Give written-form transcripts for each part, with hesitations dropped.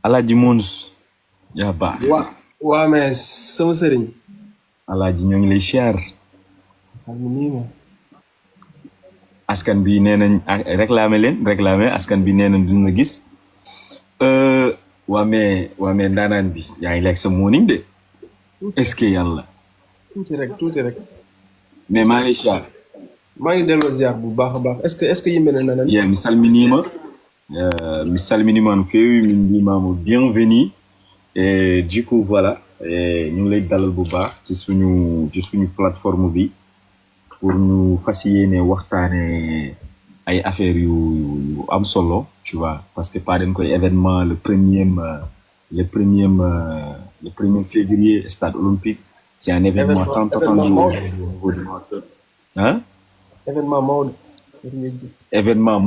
Alaaji Mons yaa baax. waa mais sama sëriñ. Alaaji ñoo ngi lay siyaar. askan bi nee nañ réclamer askan bi nee nañ duñ la gis. waa mais ndaanaan bi yaa ngi lekk sa morning de. est-ce que yàlla. tuuti rek. mais maa ngi lay siyaar. maa ngi delloo ziar bu baax a baax est-ce que yimɓe nanan. yeah, mi salminima no feewi min mbimamo bienvenue et du coup voilà ñu ngi lay dalal bu baax ci suñu plateforme bi pour ñu fas yéene waxtaane ay affaires yu am solo tu vois parce que pas dañ koy événement le premier février stade olympique c'est un événement tant attendu au niveau du hein événement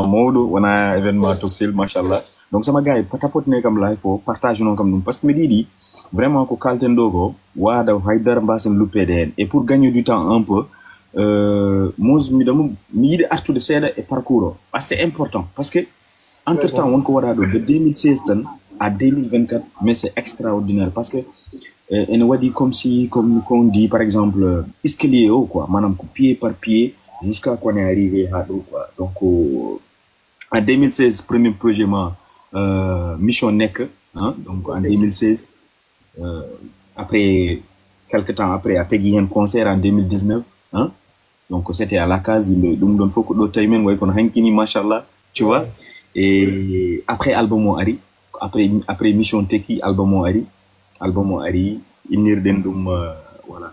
mawɗo wona événement toxel machallah donc sama gars yi tapotine kam lay fo partage noon kam ɗum par ce que mbiɗa yiiɗi vraiment ko kalten ɗo ko waada haydara mbasen luppede hen et pour gagner du temps un peu mos mi yiɗi artude seeɗa e parcours o parce que c'est important parce que entre temps wonko waɗa ɗo de 2016 tan à 2024 mais c'est extraordinaire parce que ene waɗi comme qu'on dit par exemple escalier o quoi manam ko pied par pied jusqu'à qu'on est arrivé à l'eau, quoi. Donc, en 2016, premier projet, Mission NEC. Hein? Donc, en 2016, après, quelques temps après un concert en 2019. Hein? Donc, c'était à la case. Donc, il faut que l'autre timing, ouais, qu'on a un machallah, tu vois. Et après, album Ari. Après Mission Teki, album Ari. Inir voilà.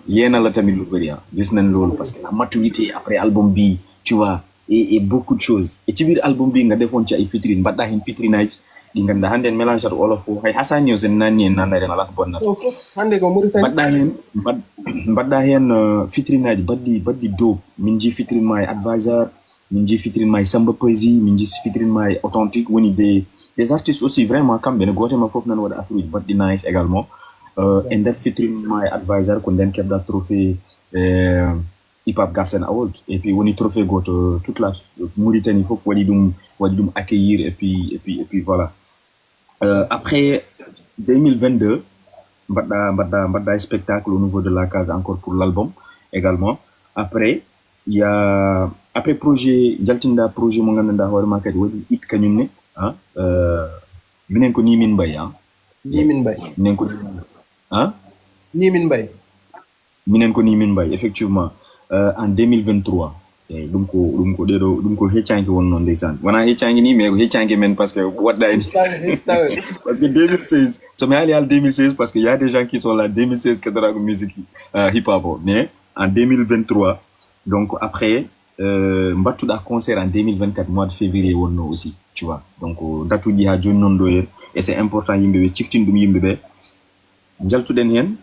Yéena la tamit lu bëri gis nañ loolu parce que la maturité après album bi tu vois et beaucoup de choses et ci biir album bi nga defoon ci ay featuring mbaɗɗa hen featuringaji ɗi ganduɗa hande en mélange at olof o hay hasani o sen nanni en nannare ala ko bonnata hande ko Mauritanie mbaɗɗa hen featuringaji badɗi dow min ji featuring ma e Advisor min ji featuring ma e Samba Peuzzi min ji featuring ma e authentique woni des artistes aussi vraiment kamɓe ne gootema foof nan waɗa affaire uji badɗi nice également and that featuring my Advisor ko nden keɓɗa trophée hip hop Galsen Award et puis woni trophée goto toute la Mauritanie fof waɗi ɗum accueillir et puis voilà après 2022 mbaɗɗa spectacle au niveau de la case encore pour l'album également après il y a après projet jaltinɗa projet mo ganduɗa hoorema kadi waɗi it kañum ne minen ko Nimin Mbaye minen ko Nimin Mbaye minen ko Nimin Mbaye effectivement en 2023 ɗum ko heccanke wonno ndeysan wona heccanke ni mais ko heccanke men parce que waɗɗa en parce que 2016 somi haali 2016 parce que y a des gens qui sont là 2016 keddora ko musique hip hop mais en 2023 donc après mbattuɗa concert en 2024 mois de février wonno aussi tu vois donc datuji ha joni non ɗo yer et c'est important yimɓeɓe ciftin ɗum yimɓeɓe jaltuɗen hen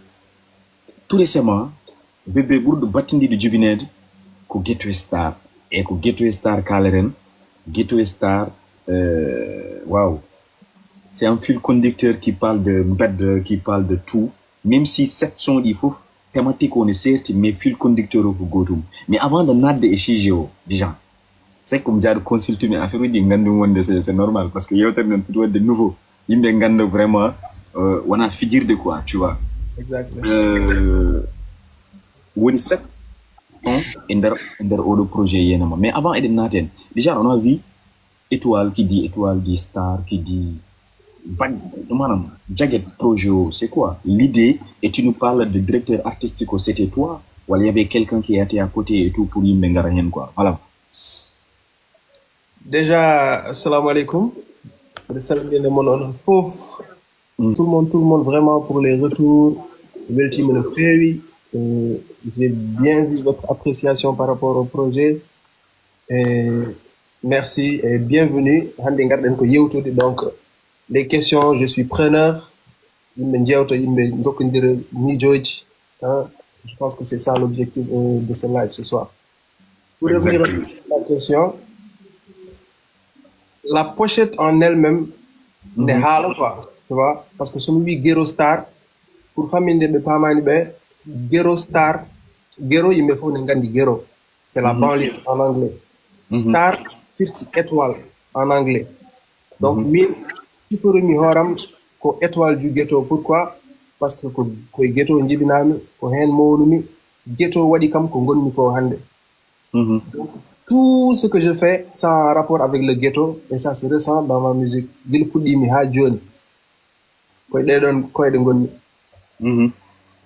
tout récemment bébé ɓurɗo battidiɗo jibinede ko Gateway Star et ko Gateway Star kaleren Gateway Star wow c'est un fil conducteur qui parle de mbed qui parle de tout même si cette son ɗi foof thématique o ne serti mais fil conducteur o ko gotum mais avant de nadde e sujet o déjà c'est comme jaaɗo consulte mi affaire uji gandum wonde c'est normal parce que yewtere non foti wadde nouveau yimɓe ganda vraiment wona fijirde quoi tu vois woni 7 ans e nder oɗo projet yenama mais avant eɗen naten déjà on a vu étoile qui dit star qui dit manam jaguet projet o c'est quoi l'idée et tu nous parles de directeur artistique c'était toi wala y avait quelqu'un qui était à côté et tout pour yimɓe ngara hen quoi voilà déjà assalamu alaikum de salminde mon onon fof tout le monde vraiment pour les retours weltima no feewi j'ai bien vu votre appréciation par rapport au projet et merci et bienvenue hande garɗen ko yewtude donc les questions je suis preneur yimɓe jewta yimɓe dokkodira miijoji je pense que c'est ça l'objectif de ce live ce soir pour revenir à la question la pochette en elle-même ne haala quoi tu vois parce que somi wi Guero Star pour famille de pamani be Gero Star Gero il me faut ngandi Gero c'est la banlieue en anglais Star 50 étoiles en anglais donc min il faut mi horam ko étoile du ghetto pourquoi parce que ko ghetto jibinami ko hen mawlumi ghetto wadi kam ko gonni ko hande donc tout ce que je fais ça a un rapport avec le ghetto et ça se ressent dans ma musique dil puddimi ha joni koy dedon koy de gonni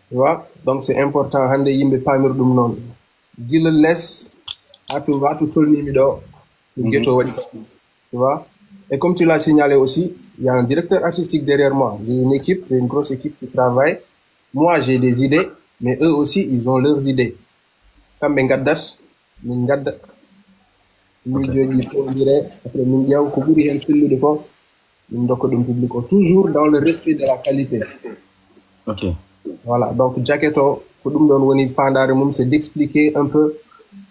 tu vois donc c'est important hande yimbe pamir dum non dil less watu tolnimi do ghetto wadi tu vois et comme tu l'as signalé aussi il y a un directeur artistique derrière moi j'ai une équipe j'ai une grosse équipe qui travaille moi j'ai des idées mais eux aussi ils ont leurs idées kambe gaddat min gadda min jogi to dire après min jaw ko buri hen sellude ko min dokko dum public toujours dans le respect de la qualité ok voilà donc Jacketo ko dum don woni fandare mum c'est d'expliquer un peu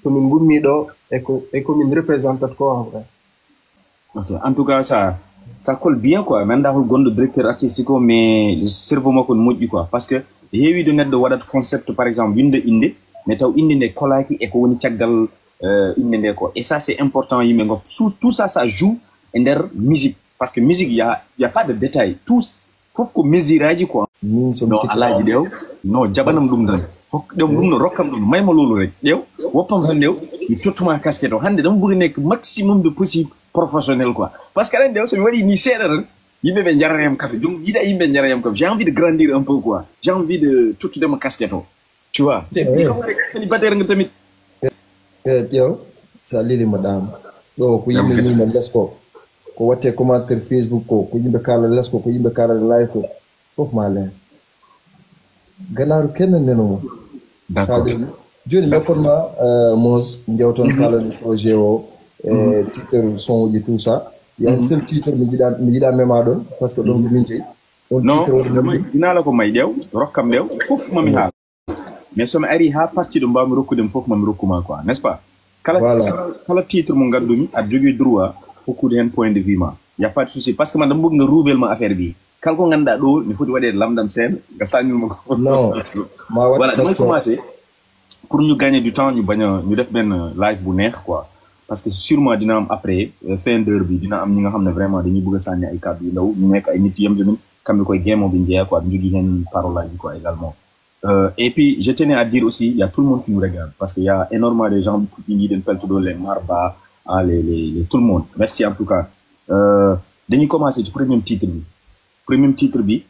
que min gummi do et que min représente ko en vrai ok en tout cas ça colle bien quoi man daful gondo directeur artistique mais le cerveau mako moƴƴi quoi parce que heewi do neddo wadat concept par exemple winde inde mais taw inde ne kolaki e ko woni caggal inde nde ko et ça c'est important yimbe ngop tout ça ça joue der musique parce que musique y a pas de détail tout fof ko mesuraji quoi no alaji dew no jabanam dum tan dem dum no rokkam dum mayma lolu rek dew woppam tan dew mi tottuma casquette hande dama bëgg nek maximum de possible professionnel quoi parce que ren dew so mi wadi ni sédar yimbe be njarayam café jom yida yimbe njarayam comme j'ai envie de grandir un peu quoi j'ai envie de tout dem casquette tu vois c'est comme célibataire nga tamit yow sa lili madame do ko yimbe ni na lesko ko watte commentaire Facebook ko yimbe kala lesko ko yimbe kala live fof ma len ganaru kenn nenu d'accord joni mekonma mos njawton kala projet o titre son et tout ça il y a un seul titre mi jida mema don parce que don minti on titre dina la ko may dew rokkam dew fof mami ha mais somi ari ha partie de mbam rokkudem fof mami rokkuma quoi n'est-ce pas kala titre mo ngandumi a jogi droit hokkude hen point de vue ma y a pas de souci parce que man dama bëgg nga roubel ma affaire bi kal ko nganda do mi foti wade lamdam sen nga sagnul ma ko non voilà dama commencer pour ñu gagner du temps ñu baña ñu def ben live bu neex quoi parce que sûrement dina am après fin d'heure bi dina am ñi nga xamne vraiment dañuy bëgg sanni ay cadre yu ndaw ñu nek ay nit yam tamit kam koy gémo bi ñé quoi ñu gi hen parole ji quoi également et puis je tenais à dire aussi il y a tout le monde qui nous regarde parce qu'il y a énormément de gens qui nous disent tout les Marba les tout le monde merci en tout cas dañuy commencer du premier titre bi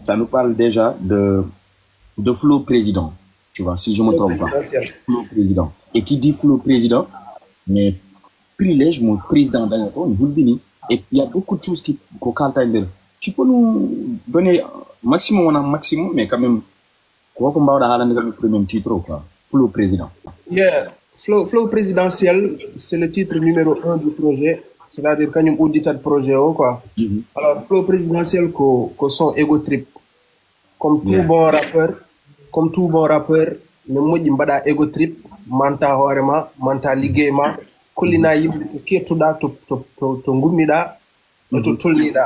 ça nous parle déjà de Flow Président tu vois si je me trompe pas Flow Président et qui dit Flow Président mais privilège mon président d'Agnaton Boulbini et il y a beaucoup de choses qui tu peux nous donner maximum mais quand même quoi comme le premier titre quoi Flow Président yeah Flow présidentiel c'est le titre numéro 1 du projet c'est-à-dire quand on audite le projet quoi alors Flow présidentiel que son ego trip comme tout bon rappeur ne moƴƴi mbaɗa ego trip manta hoorema manta liggéeyma kollina yimɓe to kettuɗa to gummiɗa et to tolniɗa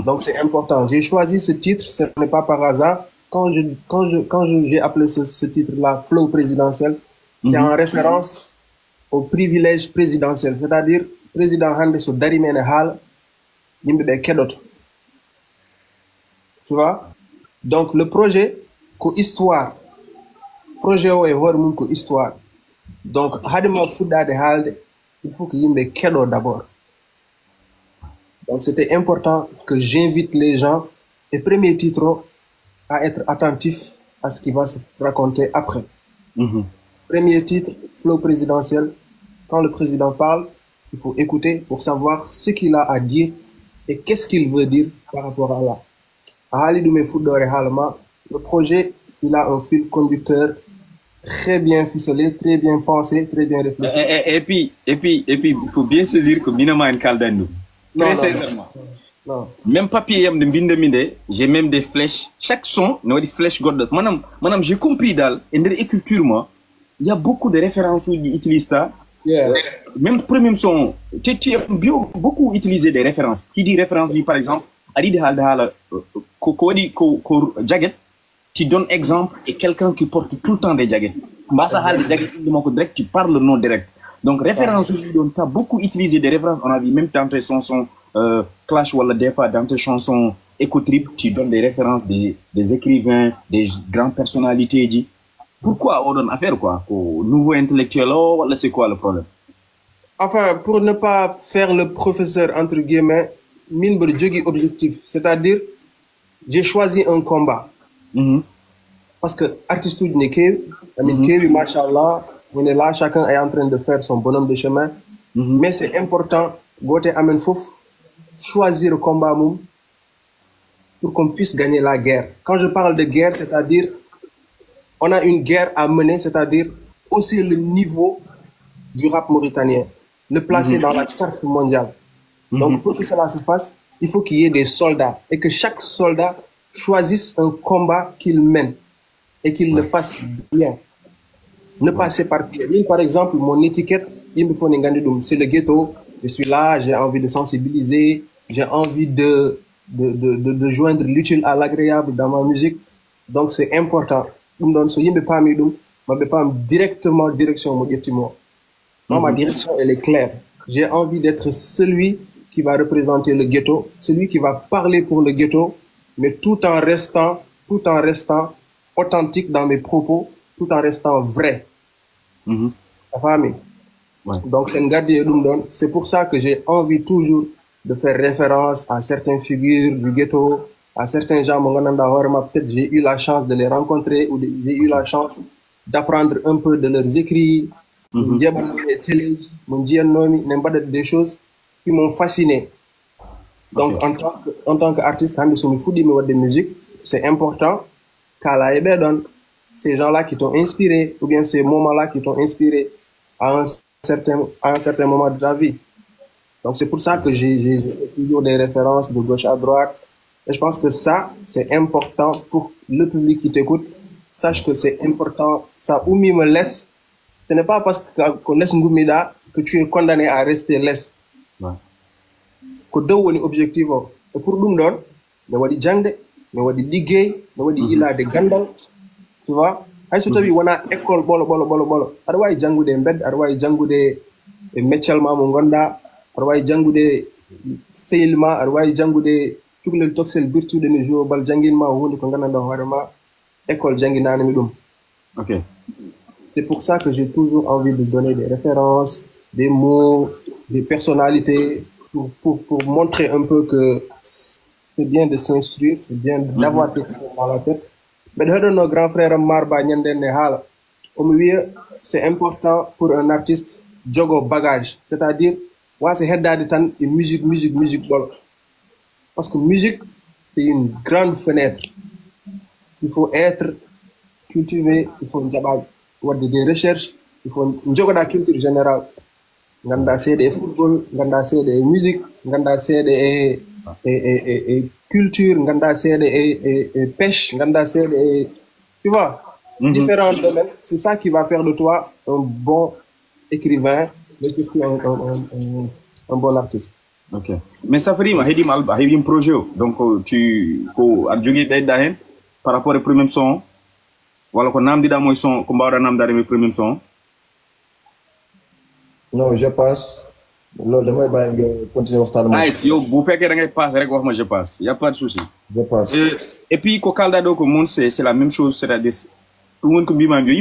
donc c'est important j'ai choisi ce titre ce n'est pas par hasard quand j'ai appelé ce titre-là Flow présidentiel c'est en référence au privilège présidentiel c'est-à-dire président hande so dari men e haala yimɓe ɓe keɗoto tu vois donc le projet ko histoire projet o e hoore mum ko histoire donc hadema fuɗɗade haalde il faut que yimɓe keɗo d'abord donc c'était important que j'invite les gens et premier titre à être attentif à ce qui va se raconter après. Premier titre, Flow présidentiel. Quand le président parle, il faut écouter pour savoir ce qu'il a à dire et qu'est-ce qu'il veut dire par rapport à là. Le projet, il a un fil conducteur très bien ficelé, très bien pensé, très bien réfléchi. Et puis, il faut bien saisir que Minama et Kaldano. Très sincèrement. Non. Même papier, j'ai même des flèches. Chaque son, il y a des flèches. Madame, j'ai compris dans l'écriture, moi, il y a beaucoup de références où ils utilisent ça. Yeah. Même premier son, tu as beaucoup utilisé des références. Qui dit référence, dit par exemple, Adi de Hal, Jaget, tu donnes exemple et quelqu'un qui porte tout le temps des jaguettes. Direct, tu parles le nom direct. Donc, référence, tu as beaucoup utilisé des références. On a vu même dans tes chansons Clash ou des fois dans tes chansons Eco Trip, tu donnes des références des écrivains, des grandes personnalités. Pourquoi on donne affaire quoi? Au nouveau intellectuel, c'est quoi le problème? Enfin, pour ne pas faire le professeur, entre guillemets, mine objectif. C'est-à-dire, j'ai choisi un combat. Parce que artiste n'est que, machallah, on est là, chacun est en train de faire son bonhomme de chemin. Mais c'est important, Gote Amen Fouf, choisir le combat pour qu'on puisse gagner la guerre. Quand je parle de guerre, c'est-à-dire, on a une guerre à mener, c'est-à-dire hausser le niveau du rap mauritanien, le placer dans la carte mondiale. Donc, pour que cela se fasse, il faut qu'il y ait des soldats et que chaque soldat choisisse un combat qu'il mène et qu'il le fasse bien. Ne pas s'éparpiller. Par exemple, mon étiquette, c'est le ghetto. Je suis là, j'ai envie de sensibiliser, j'ai envie de joindre l'utile à l'agréable dans ma musique. Donc, c'est important. Directement direction moi, ma direction, elle est claire. J'ai envie d'être celui qui va représenter le ghetto, celui qui va parler pour le ghetto, mais tout en restant authentique dans mes propos, tout en restant vrai. Donc, c'est pour ça que j'ai envie toujours de faire référence à certaines figures du ghetto, à certains gens, peut-être j'ai eu la chance de les rencontrer ou j'ai eu la chance d'apprendre un peu de leurs écrits, des choses qui m'ont fasciné. Donc, en tant qu'artiste, de musique, c'est important qu'à ces gens-là qui t'ont inspiré, ou bien ces moments-là qui t'ont inspiré à un certain moment de ta vie. Donc, c'est pour ça que j'ai toujours des références de gauche à droite. Et je pense que ça, c'est important pour le public qui t'écoute. Sache que c'est important. Ça, Oumi me laisse. Ce n'est pas parce qu'on laisse Ngoumida que tu es condamné à rester laisse. Que deux ou objectif. Et pour nous, on a dit Djangde, on a dit Ligay, on a dit il a des Gandal. Tu vois? Hay so tawi wona école bolo aɗa wawi janngude e mbedda aɗa wawi janngude e meccal ma mo gonɗa aɗa wawi janngude sehil ma aɗa wawi janngude cukalel toksel birtude no jowbal jangguinma hunde ko gandanɗa hoorema école jangguinanimi ɗum. C'est pour ça que j'ai toujours envie de donner des références, des mots, des personnalités pour montrer un peu que c'est bien de s'instruire, c'est bien d'avoir quelque chose dans la tête. Mais nos grands frères Marba c'est important pour un artiste jogo bagage, c'est-à-dire c'est headade tan et musique parce que musique c'est une grande fenêtre. Il faut être cultivé, il faut avoir des recherches, il faut jogo la culture générale. Ganda c'est des football, ganda c'est des musique, ganda c'est des culture, ganda c'est des pêche, ganda c'est des, tu vois, différents domaines. C'est ça qui va faire de toi un bon écrivain, mais surtout un bon artiste. Ok. Mais ça fait un projet. Donc, tu as joué par rapport au premier son. Voilà, qu'on a dit dans mon son, qu'on va dans le premier son. Non, je passe. Non, demain, je vais continuer à faire nice, yo, vous faites que je passe, moi je passe. Il n'y a pas de souci. Je passe. Et puis, quand c'est la même chose, c'est-à-dire, tout le monde qui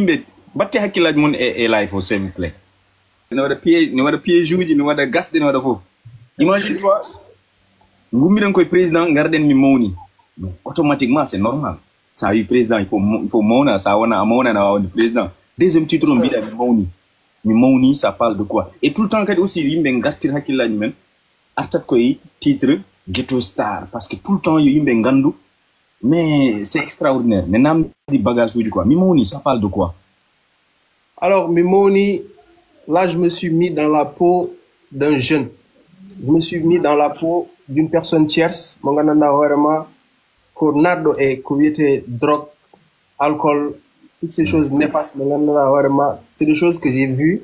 dit, batte hakila mon est live au s'il vous plaît. Nous avons des pieds joués, nous avons des gaz, nous avons des. Imagine-toi, nous avons un président, gardien mi moni. Automatiquement, c'est normal. Ça a eu président, il faut mona, ça a un président. Deuxième titre, on dit moni. Mimouni, ça parle de quoi? Et tout le temps, quand aussi, il y a un gâtir hakila ni men, attaque quoi titre ghetto star, parce que tout le temps, il y a un gandou, mais c'est extraordinaire. Mais nam di bagage du quoi? Mimouni, ça parle de quoi? Alors, Mimouni, là, je me suis mis dans la peau d'un jeune. Je me suis mis dans la peau d'une personne tierce. Mongananda vraiment, ko nardo et ko drogue, alcool, toutes ces choses néfastes, c'est des choses que j'ai vues,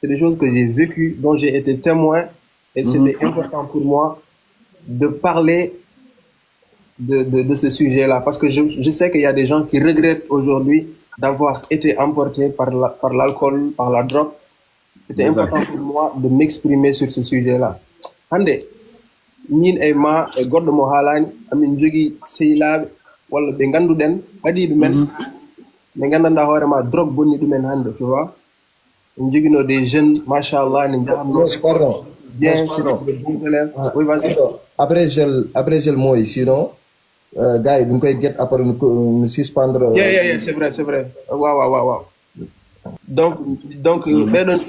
c'est des choses que j'ai vécues, dont j'ai été témoin, et c'était important pour moi de parler de ce sujet-là. Parce que je sais qu'il y a des gens qui regrettent aujourd'hui d'avoir été emportés par l'alcool, par la drogue. C'était important pour moi de m'exprimer sur ce sujet-là. Hande, min e ma e goɗɗo mo haalani amin jogii sehilaɓe walla ɓe ngannduɗen ɓaɗiɓe men ɓe nganndanɗaa hoorema drogue bonni ɗumen hannde, tu vois. On joguino des jeunes, machallah, ne jahanno bien, c'est des bons élèves. Oui, vas-y. Après gel mooy sinon gars yi duñ koy get après nous suspendre. Yeah, c'est vrai. Waaw. Donc ɓeɗon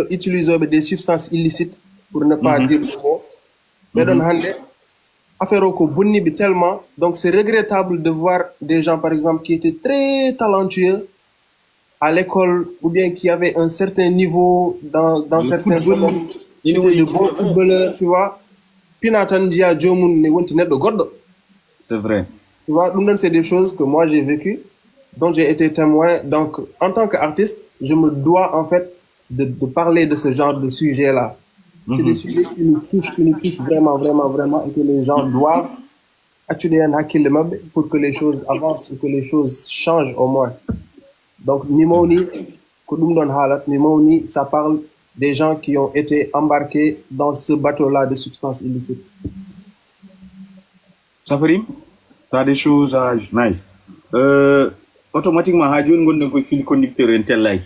utiliser des substances illicites pour ne pas dire le mot. ɓeɗon hannde affaire o ko bonniɓe tellement. Donc c'est regrettable de voir des gens par exemple qui étaient très talentueux à l'école ou bien qui avaient un certain niveau dans certains domaines, qui étaient de bons footballeurs, tu vois. Pinatan dia jomum ne wonti neddo goddo. C'est vrai. Tu vois, c'est des choses que moi j'ai vécues, dont j'ai été témoin. Donc, en tant qu'artiste, je me dois en fait de parler de ce genre de sujet-là. C'est des sujets qui nous touchent vraiment, et que les gens doivent attirer un hakil pour que les choses avancent, pour que les choses changent au moins. Donc, Nimoni, ça parle des gens qui ont été embarqués dans ce bateau-là de substances illicites. Safarim, tu as des choses nice. Automatiquement, il y a un fil conducteur tel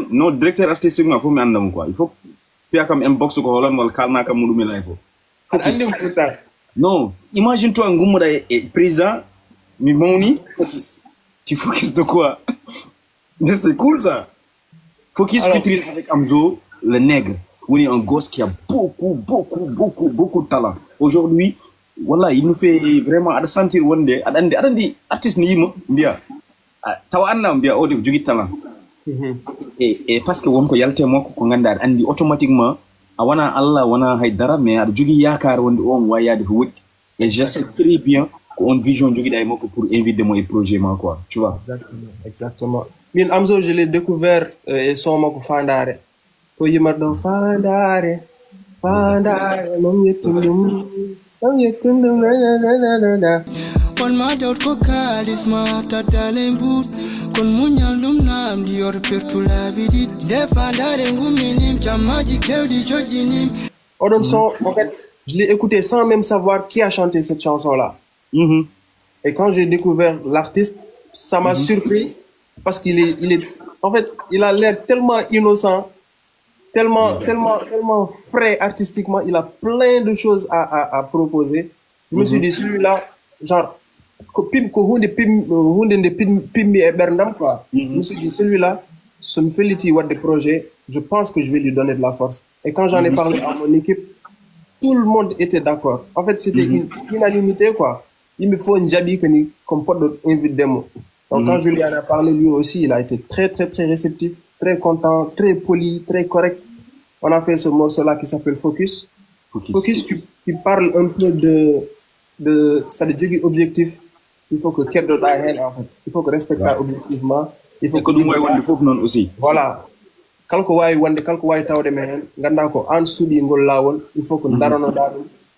non, directeur artistique, il faut me quoi. Il faut qu'il y ait un box ou un calme comme nous. Non, imagine-toi un goumou président, Mimouni, focus. Tu focuses de quoi? Mais c'est cool ça. Focus featuring avec Amzo, le nègre. On est un gosse qui a beaucoup de talent. Aujourd'hui, voilà, il nous fait vraiment sentir one day. Adandi artiste ni mo mbia. Tawa anda mbia o de jogi talent. Et parce que won ko yalte mo ko ngandar andi automatiquement a wana Allah wana haydara mais ad jogi yakar wonde on wayade ko wodi. Et je sais très bien qu'on vision jogi day moko pour inviter mon projet ma quoi, tu vois. Exactement. Min Amzo, je l'ai découvert et son moko fandare. Ko yimardo fandare mom yetundum on ma jawt ko kalisma tatale bout kon munyal dum nam di yor pertu la bidi defandare nguminim chamaji kewdi jojinim. Odon son, en fait, je l'ai écouté sans même savoir qui a chanté cette chanson-là. Et quand j'ai découvert l'artiste, ça m'a surpris parce qu'il est, en fait, il a l'air tellement innocent, tellement frais artistiquement, il a plein de choses à proposer. Je me suis dit, celui-là, genre, je me suis dit, celui-là, ce me fait des projets, je pense que je vais lui donner de la force. Et quand j'en ai parlé à mon équipe, tout le monde était d'accord. En fait, c'était une unanimité, quoi. Il me faut un jabi comme pas d'invite démo. Donc, quand je lui en ai parlé, lui aussi, il a été très réceptif, très content, très poli, très correct. On a fait ce morceau-là qui s'appelle Focus. Focus qui parle un peu de ça, de jugger objectif. Il faut que quelqu'un d'aille, en fait. Il faut que respecte objectivement. Il faut que nous aussi. Voilà. Il faut que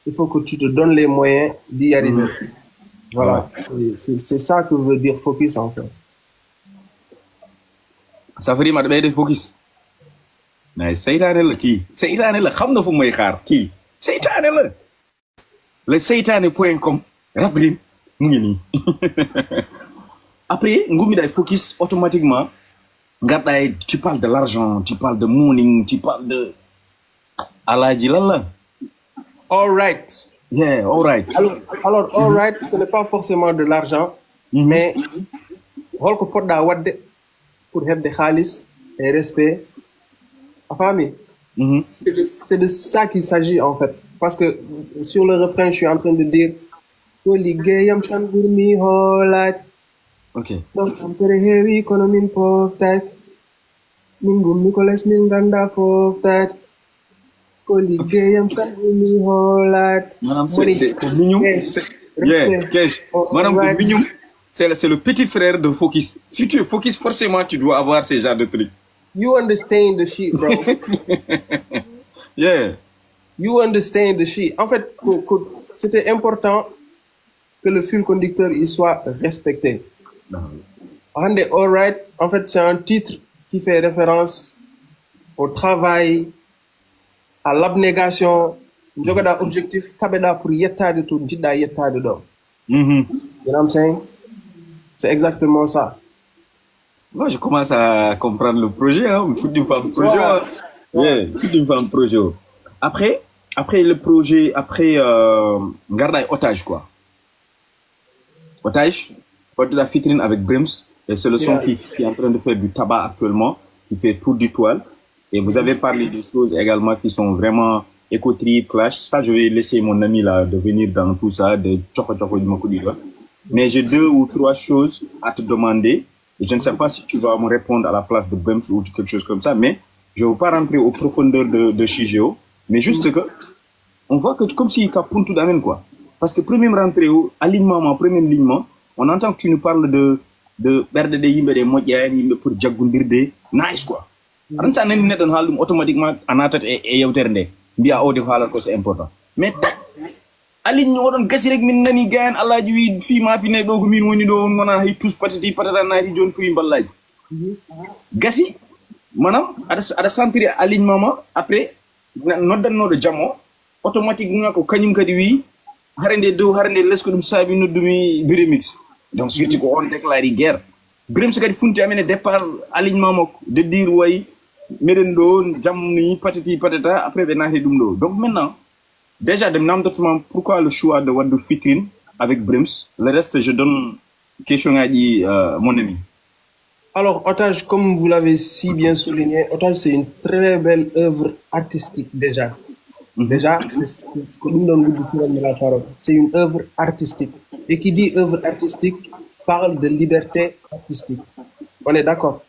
il faut que tu te donnes les moyens d'y arriver. Voilà. C'est ça que veut dire focus en fait. Ça veut dire que focus. Mais c'est le qui. C'est le xam na fu may xaar ki. Seytaane la. Le seytaane.com rabrim mu ngi ni. Après ngumi day focus automatiquement. Tu parles de l'argent, tu parles de morning, tu parles de Aladji lan. All right. Yeah, all right. Alors all right, ce n'est pas forcément de l'argent, mais holko podda wadde pour hebde khalis et respect à famille. C'est de ça qu'il s'agit en fait. Parce que sur le refrain, je suis en train de dire ok. Donc, I'm very heavy, economy for that. Mingum Nicholas Minganda for that. Colligayam can me whole lot. Madame, c'est mignon. Yeah, Kesh. Madame, mignon. C'est le petit frère de Focus. Si tu es Focus, forcément, tu dois avoir ce genre de trucs. You understand the shit, bro. Yeah. You understand the shit. En fait, c'était important que le fil conducteur il soit respecté. Ah, Hande All Right, en fait, c'est un titre qui fait référence au travail, à l'abnégation. Jogoda objectif, kabeda pour yettade to jidda yettade do. mhm. You know what I'm saying? C'est exactement ça. Moi, je commence à comprendre le projet. Hein. Faut d'une femme projet. Hein. Yeah, faut d'une femme projet. Après le projet, après garde otage quoi. Otage, porte la vitrine avec Brims. Et c'est le son qui est en train de faire du tabac actuellement, qui fait tour du toile. Et vous avez parlé de choses également qui sont vraiment éco-trip, clash. Ça, je vais laisser mon ami là de venir dans tout ça, de tchoko du Makoudiwa. Mais j'ai 2 ou 3 choses à te demander. Et je ne sais pas si tu vas me répondre à la place de Brims ou quelque chose comme ça. Mais je ne veux pas rentrer aux profondeurs de Shigeo. Mais juste que, on voit que comme si il y a tout d'amène quoi. Parce que premier rentrée au alignement, premier alignement, on entend que tu nous parles de berde de yimbe de modja yimbe pour jaggundirde nice quoi. Ran sa nani nedon halum automatiquement anatat e yewtere nde biya o def halal ko c'est important. Mais align wodon gasi rek min nani gayan alaji wi fi ma fi ne do ko min woni do ngona hay tous patati patata naati jon fuy ballaji. Gasi manam ada sentir alignement ma après noddanno do jamo automatiquement ko kanyum kadi wi harande do harande lesko dum sabi noddumi remix. Donc surtout qu'on déclare guerre. Brims kadi funti amene départ alignement mako de dire way meden do jamni patati patata après be naati dum do. Donc maintenant déjà de namdotuma pourquoi le choix de Wadou Fitrine avec Brims. Le reste je donne question à dit mon ami. Alors Otage, comme vous l'avez si bien souligné, Otage c'est une très belle œuvre artistique déjà. Déjà, c'est ce que nous donne la parole. C'est une œuvre artistique. Et qui dit œuvre artistique parle de liberté artistique. On est d'accord?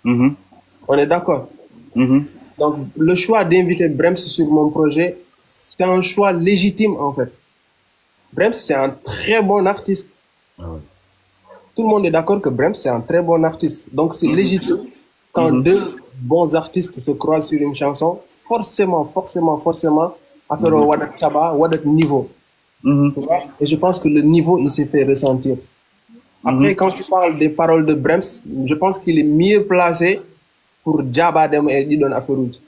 On est d'accord? Donc, le choix d'inviter Brims sur mon projet, c'est un choix légitime en fait. Brims, c'est un très bon artiste. Tout le monde est d'accord que Brims, c'est un très bon artiste. Donc, c'est légitime quand 2 bons artistes se croisent sur une chanson, forcément, à faire un wadat tabac, wadat niveau. Tu vois? Et je pense que le niveau, il s'est fait ressentir. Après, quand tu parles des paroles de Brims, je pense qu'il est mieux placé pour Djaba Dem et Didon Aferout.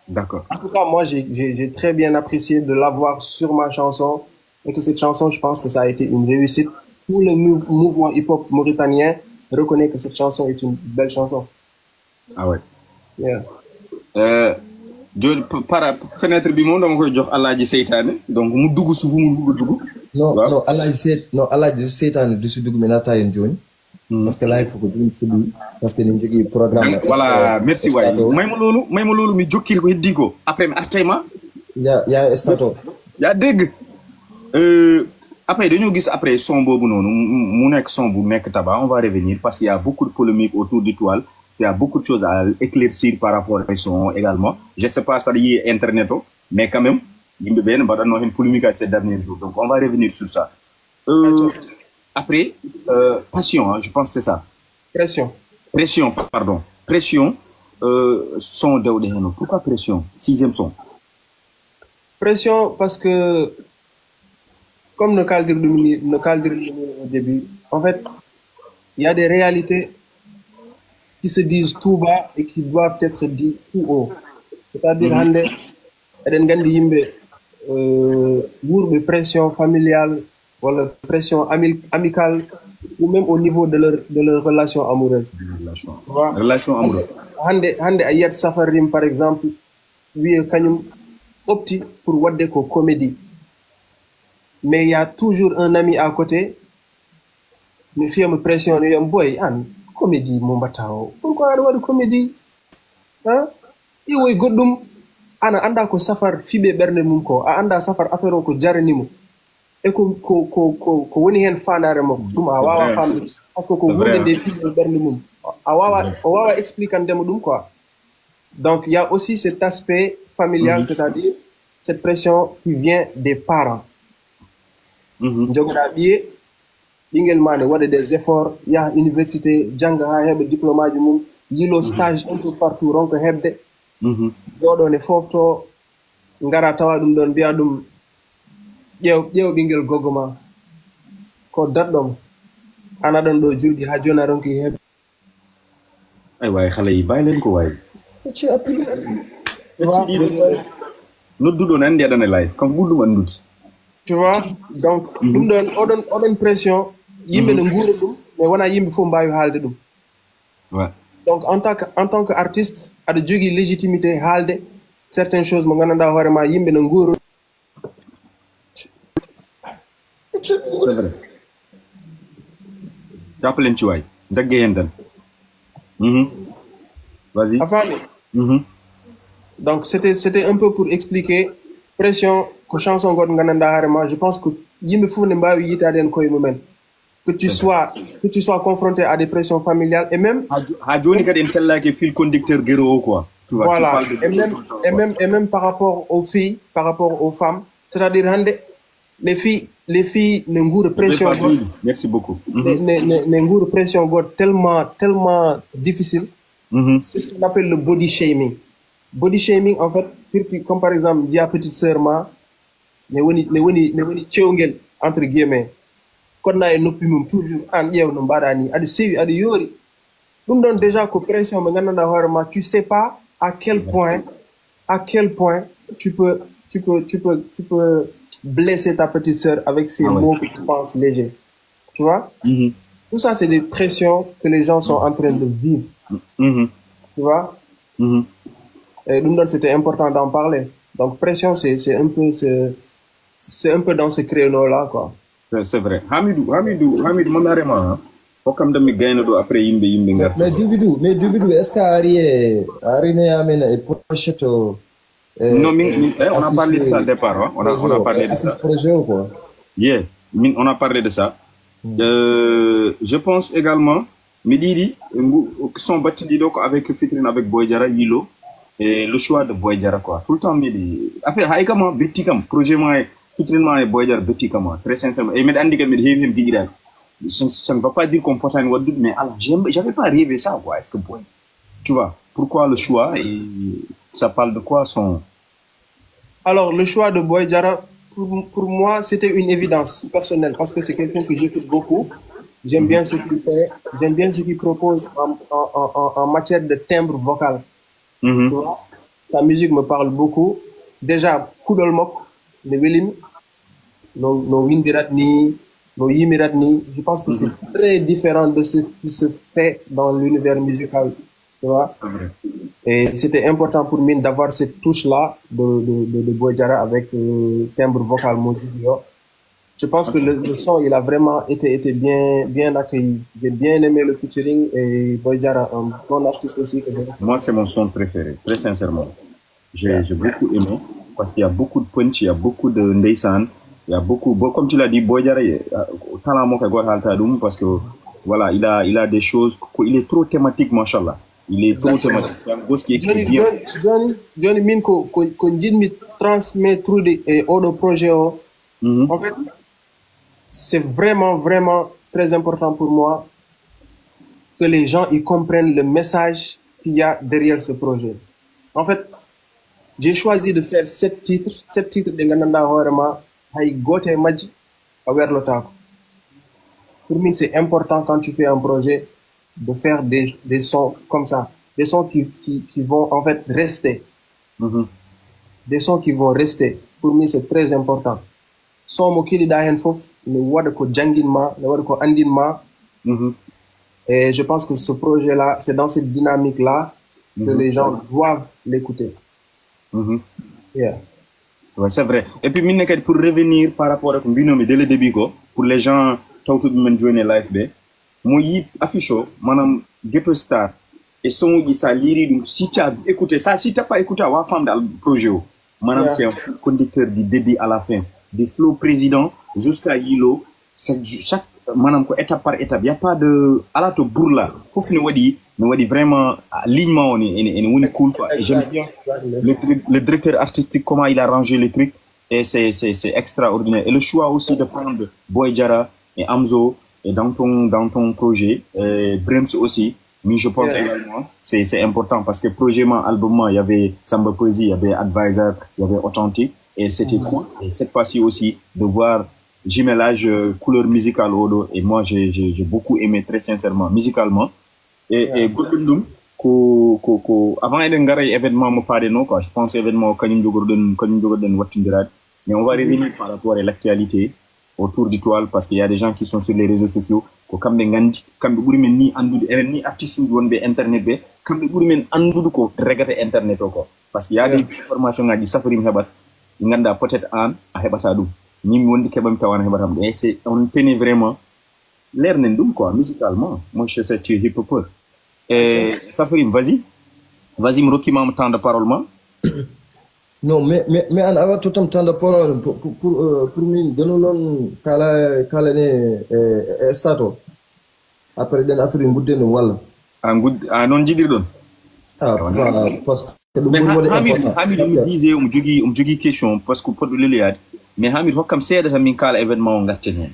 D'accord. En tout cas, moi, j'ai très bien apprécié de l'avoir sur ma chanson et que cette chanson, je pense que ça a été une réussite. Tout le mouvement hip-hop mauritanien reconnaît que cette chanson est une belle chanson. Ah ouais. Yeah. Para fenêtre bi mom dama koy jox Alaaji Seytaane donc mu dugg su fu mu dugg. Non, Alaaji Seytaane du si dugg mi na tayen joni. Parce que live ko joni fudu parce que ni jogi programme. Voilà, merci way. Mayma lolu mi jokkir ko heddi ko après mi artayma. Ya estato. Ya dégg. Après dañu gis après son bobu nonu mu nek son bu nek tabac, on va revenir parce qu'il y a beaucoup de polémiques autour du toile. Il y a beaucoup de choses à éclaircir par rapport à son également. Je ne sais pas ça y est internet, mais quand même, il y a une polémique ces derniers jours. Donc on va revenir sur ça. Après, passion, hein, je pense que c'est ça. Pression, pardon. Pression, son de pourquoi pression? 6e son. Pression parce que, comme le cadre au début, en fait, il y a des réalités qui se disent tout bas et qui doivent être dit tout haut. C'est-à-dire, de pression familiale, ou la pression amicale, ou même au niveau de leur relation amoureuse. Relation amoureuse. Hande ayat safarim, par exemple, oui, kanyum opti pour wadde ko comédie. Mais il y a toujours un ami à côté, me fait me pressionner, boy, comédie mon batao pourquoi ada wadi comédie hein iwoy goddum ana anda ko safar fibe bernde mum ko a anda safar affaire ko jarani mo e ko woni hen fandare mo dum a wawa famde parce que ko wonde des fibe bernde mum a wawa expliquer dem dum quoi. Donc il y a aussi cet aspect familial, c'est-à-dire cette pression qui vient des parents. Jogoda biye Bingel Mane wade des efforts, il y a université, janga ha hebe diplôme mum, yilo stage un peu partout ronko hebde. Do ne fofto ngara tawa dum don biya dum ƴeew ɓingel gogoma ko daɗɗom ana ɗon ɗo jurgi ha joni aɗon ki heɓ ay waay xale yi bàyyi leen ko waay ci appli nodduɗo nan andi aɗane live kam ɓurɗum andude tu vois donc ɗum ɗon oɗon pression yimɓe ne nguura ɗum mais wona yimɓe fof mbawi haalde ɗum donc en tant que artiste aɗa jogui légitimité haalde certaines choses mo gandanɗa hoorema yimɓe ne nguura c'est vrai jappalen ci waay dagge hen tan vas-y a faami donc c'était un peu pour expliquer pression ko chanson goɗo gandanɗa hoorema je pense que yimɓe fof ne mbawi yitade hen koye mumen que tu sois confronté à des pressions familiales et même ha joni kadi en tellaki fil conducteur guero o quoi tu vois, voilà et même par rapport aux filles par rapport aux femmes c'est-à-dire hande les filles ne nguura pression goɗo merci beaucoup ne nguura pression goɗo tellement difficile c'est ce qu'on appelle le body shaming en fait firti comme par exemple jiya petite sœur ma ne woni cewguel entre guillemets konna e noppi mum toujours an ƴeew no mbaɗa ni aɗa sewi aɗa yoori ɗum ɗon déjà ko pression ɓe gandanɗa hoorema tu sais pas à quel point tu peux blesser ta petite sœur avec ces mots que tu penses légers tu vois tout ça c'est des pressions que les gens sont en train de vivre tu vois et ɗum ɗon c'était important d'en parler donc pression c'est un peu dans ce créneau là quoi. C'est vrai. Hamidou, mon arrêt, comme demi gagne après yimbe ngar. Mais Doubidou, est-ce qu'Ari ne amène et procheto non, on a parlé de ça au départ, hein? On a parlé de ça. Projet ou quoi? Yeah, on a parlé de ça. Je pense également Mediri sont bâtis avec Fitrine avec Boydjara Yilo et le choix de Boydjara quoi. Tout le temps Mediri. Après haïkama betti kam projet moi Fitrinement et Boydjara betti comme très sincèrement et andi que ça ne va pas dire qu'on porte un word mais alors j'avais pas rêvé ça quoi est-ce que Boy tu vois pourquoi le choix et ça parle de quoi son alors le choix de Boydjara pour moi c'était une évidence personnelle parce que c'est quelqu'un que j'écoute beaucoup j'aime bien ce qu'il fait j'aime bien ce qu'il propose en matière de timbre vocal tu vois sa musique me parle beaucoup déjà Kudol Mok le welim no windirat ni no yimirat ni je pense que c'est très différent de ce qui se fait dans l'univers musical tu vois et c'était important pour moi d'avoir cette touche là de Boydjara avec timbre vocal musique je pense que le son il a vraiment été bien accueilli j'ai bien aimé le featuring et Boydjara un bon artiste aussi moi c'est mon son préféré très sincèrement j'ai beaucoup aimé parce qu'il y a beaucoup de punch, il y a beaucoup de ndeysan, il y a beaucoup, comme tu l'as dit, Boydjara, talent mo kay halta parce que voilà, il a des choses, il est trop thématique, machallah. Il est trop thématique. C'est un gosse qui écrit bien. Johnny min ko jidmi transmettre et autre projet en fait c'est vraiment très important pour moi que les gens ils comprennent le message qu'il y a derrière ce projet. En fait, j'ai choisi de faire 7 titres de gandanɗa hoorema hay goto e majji a werlotako pour moi c'est important quand tu fais un projet de faire des sons comme ça des sons qui vont en fait rester des sons qui vont rester pour moi c'est très important son mo kiɗiɗa hen foof ne waɗa ko janguinma ne waɗa ko andinma et je pense que ce projet là c'est dans cette dynamique là que les gens doivent l'écouter. Yeah. Ouais, c'est vrai. Et puis, pour revenir par rapport à Binomi dès le début, pour les gens qui ont joindre live, moi, affiche, madame Ghetto Star, et son qui ça lire, si tu as écouté ça, si tu n'as pas écouté, on va faire dans le projet. Madame, c'est un conducteur du début à la fin, du flow président jusqu'à Yilo, chaque madame, étape par étape, il n'y a pas de alato bourla. Faut que nous dit vraiment alignement on est cool quoi. Et j'aime bien le directeur artistique comment il a rangé les trucs et c'est extraordinaire et le choix aussi de prendre Boydjara et Amzo et dans ton projet Brems aussi mais je pense également c'est important parce que projet album il y avait Samba Poésie il y avait Advisor il y avait Authentique et c'était cool. Et cette fois-ci aussi, de voir jumelage couleur musicale au dos. Et moi, j'ai beaucoup aimé, très sincèrement, musicalement. Et Goldundum, avant d'engager événement, je pense événement mais on va revenir par rapport à l'actualité autour du toile parce qu'il y a des gens qui sont sur les réseaux sociaux. Comme des gandhi, comme des gourmets ni andou, ni artistes ou des internet, comme des gourmets andou ko regarder internet ko. Parce qu'il y a des informations à dire safarim hebat, nganda peut-être an a hebatadou. Ni wondi kebam tawan hebatam. Et c'est on tenait vraiment l'air n'endum quoi musicalement. Moi je sais tu hip hop. Et safarim vas-y me roki mam temps de parole ma. Non, mais on a tout un temps de parole pour nous donner kala ne stato. Après den affaire ngudde no wala. Non jidir don. Parce que mais Hamid disait jogi question parce que poddo leliade mais Hamid hokkam seeda min kala événement o ngatten hen.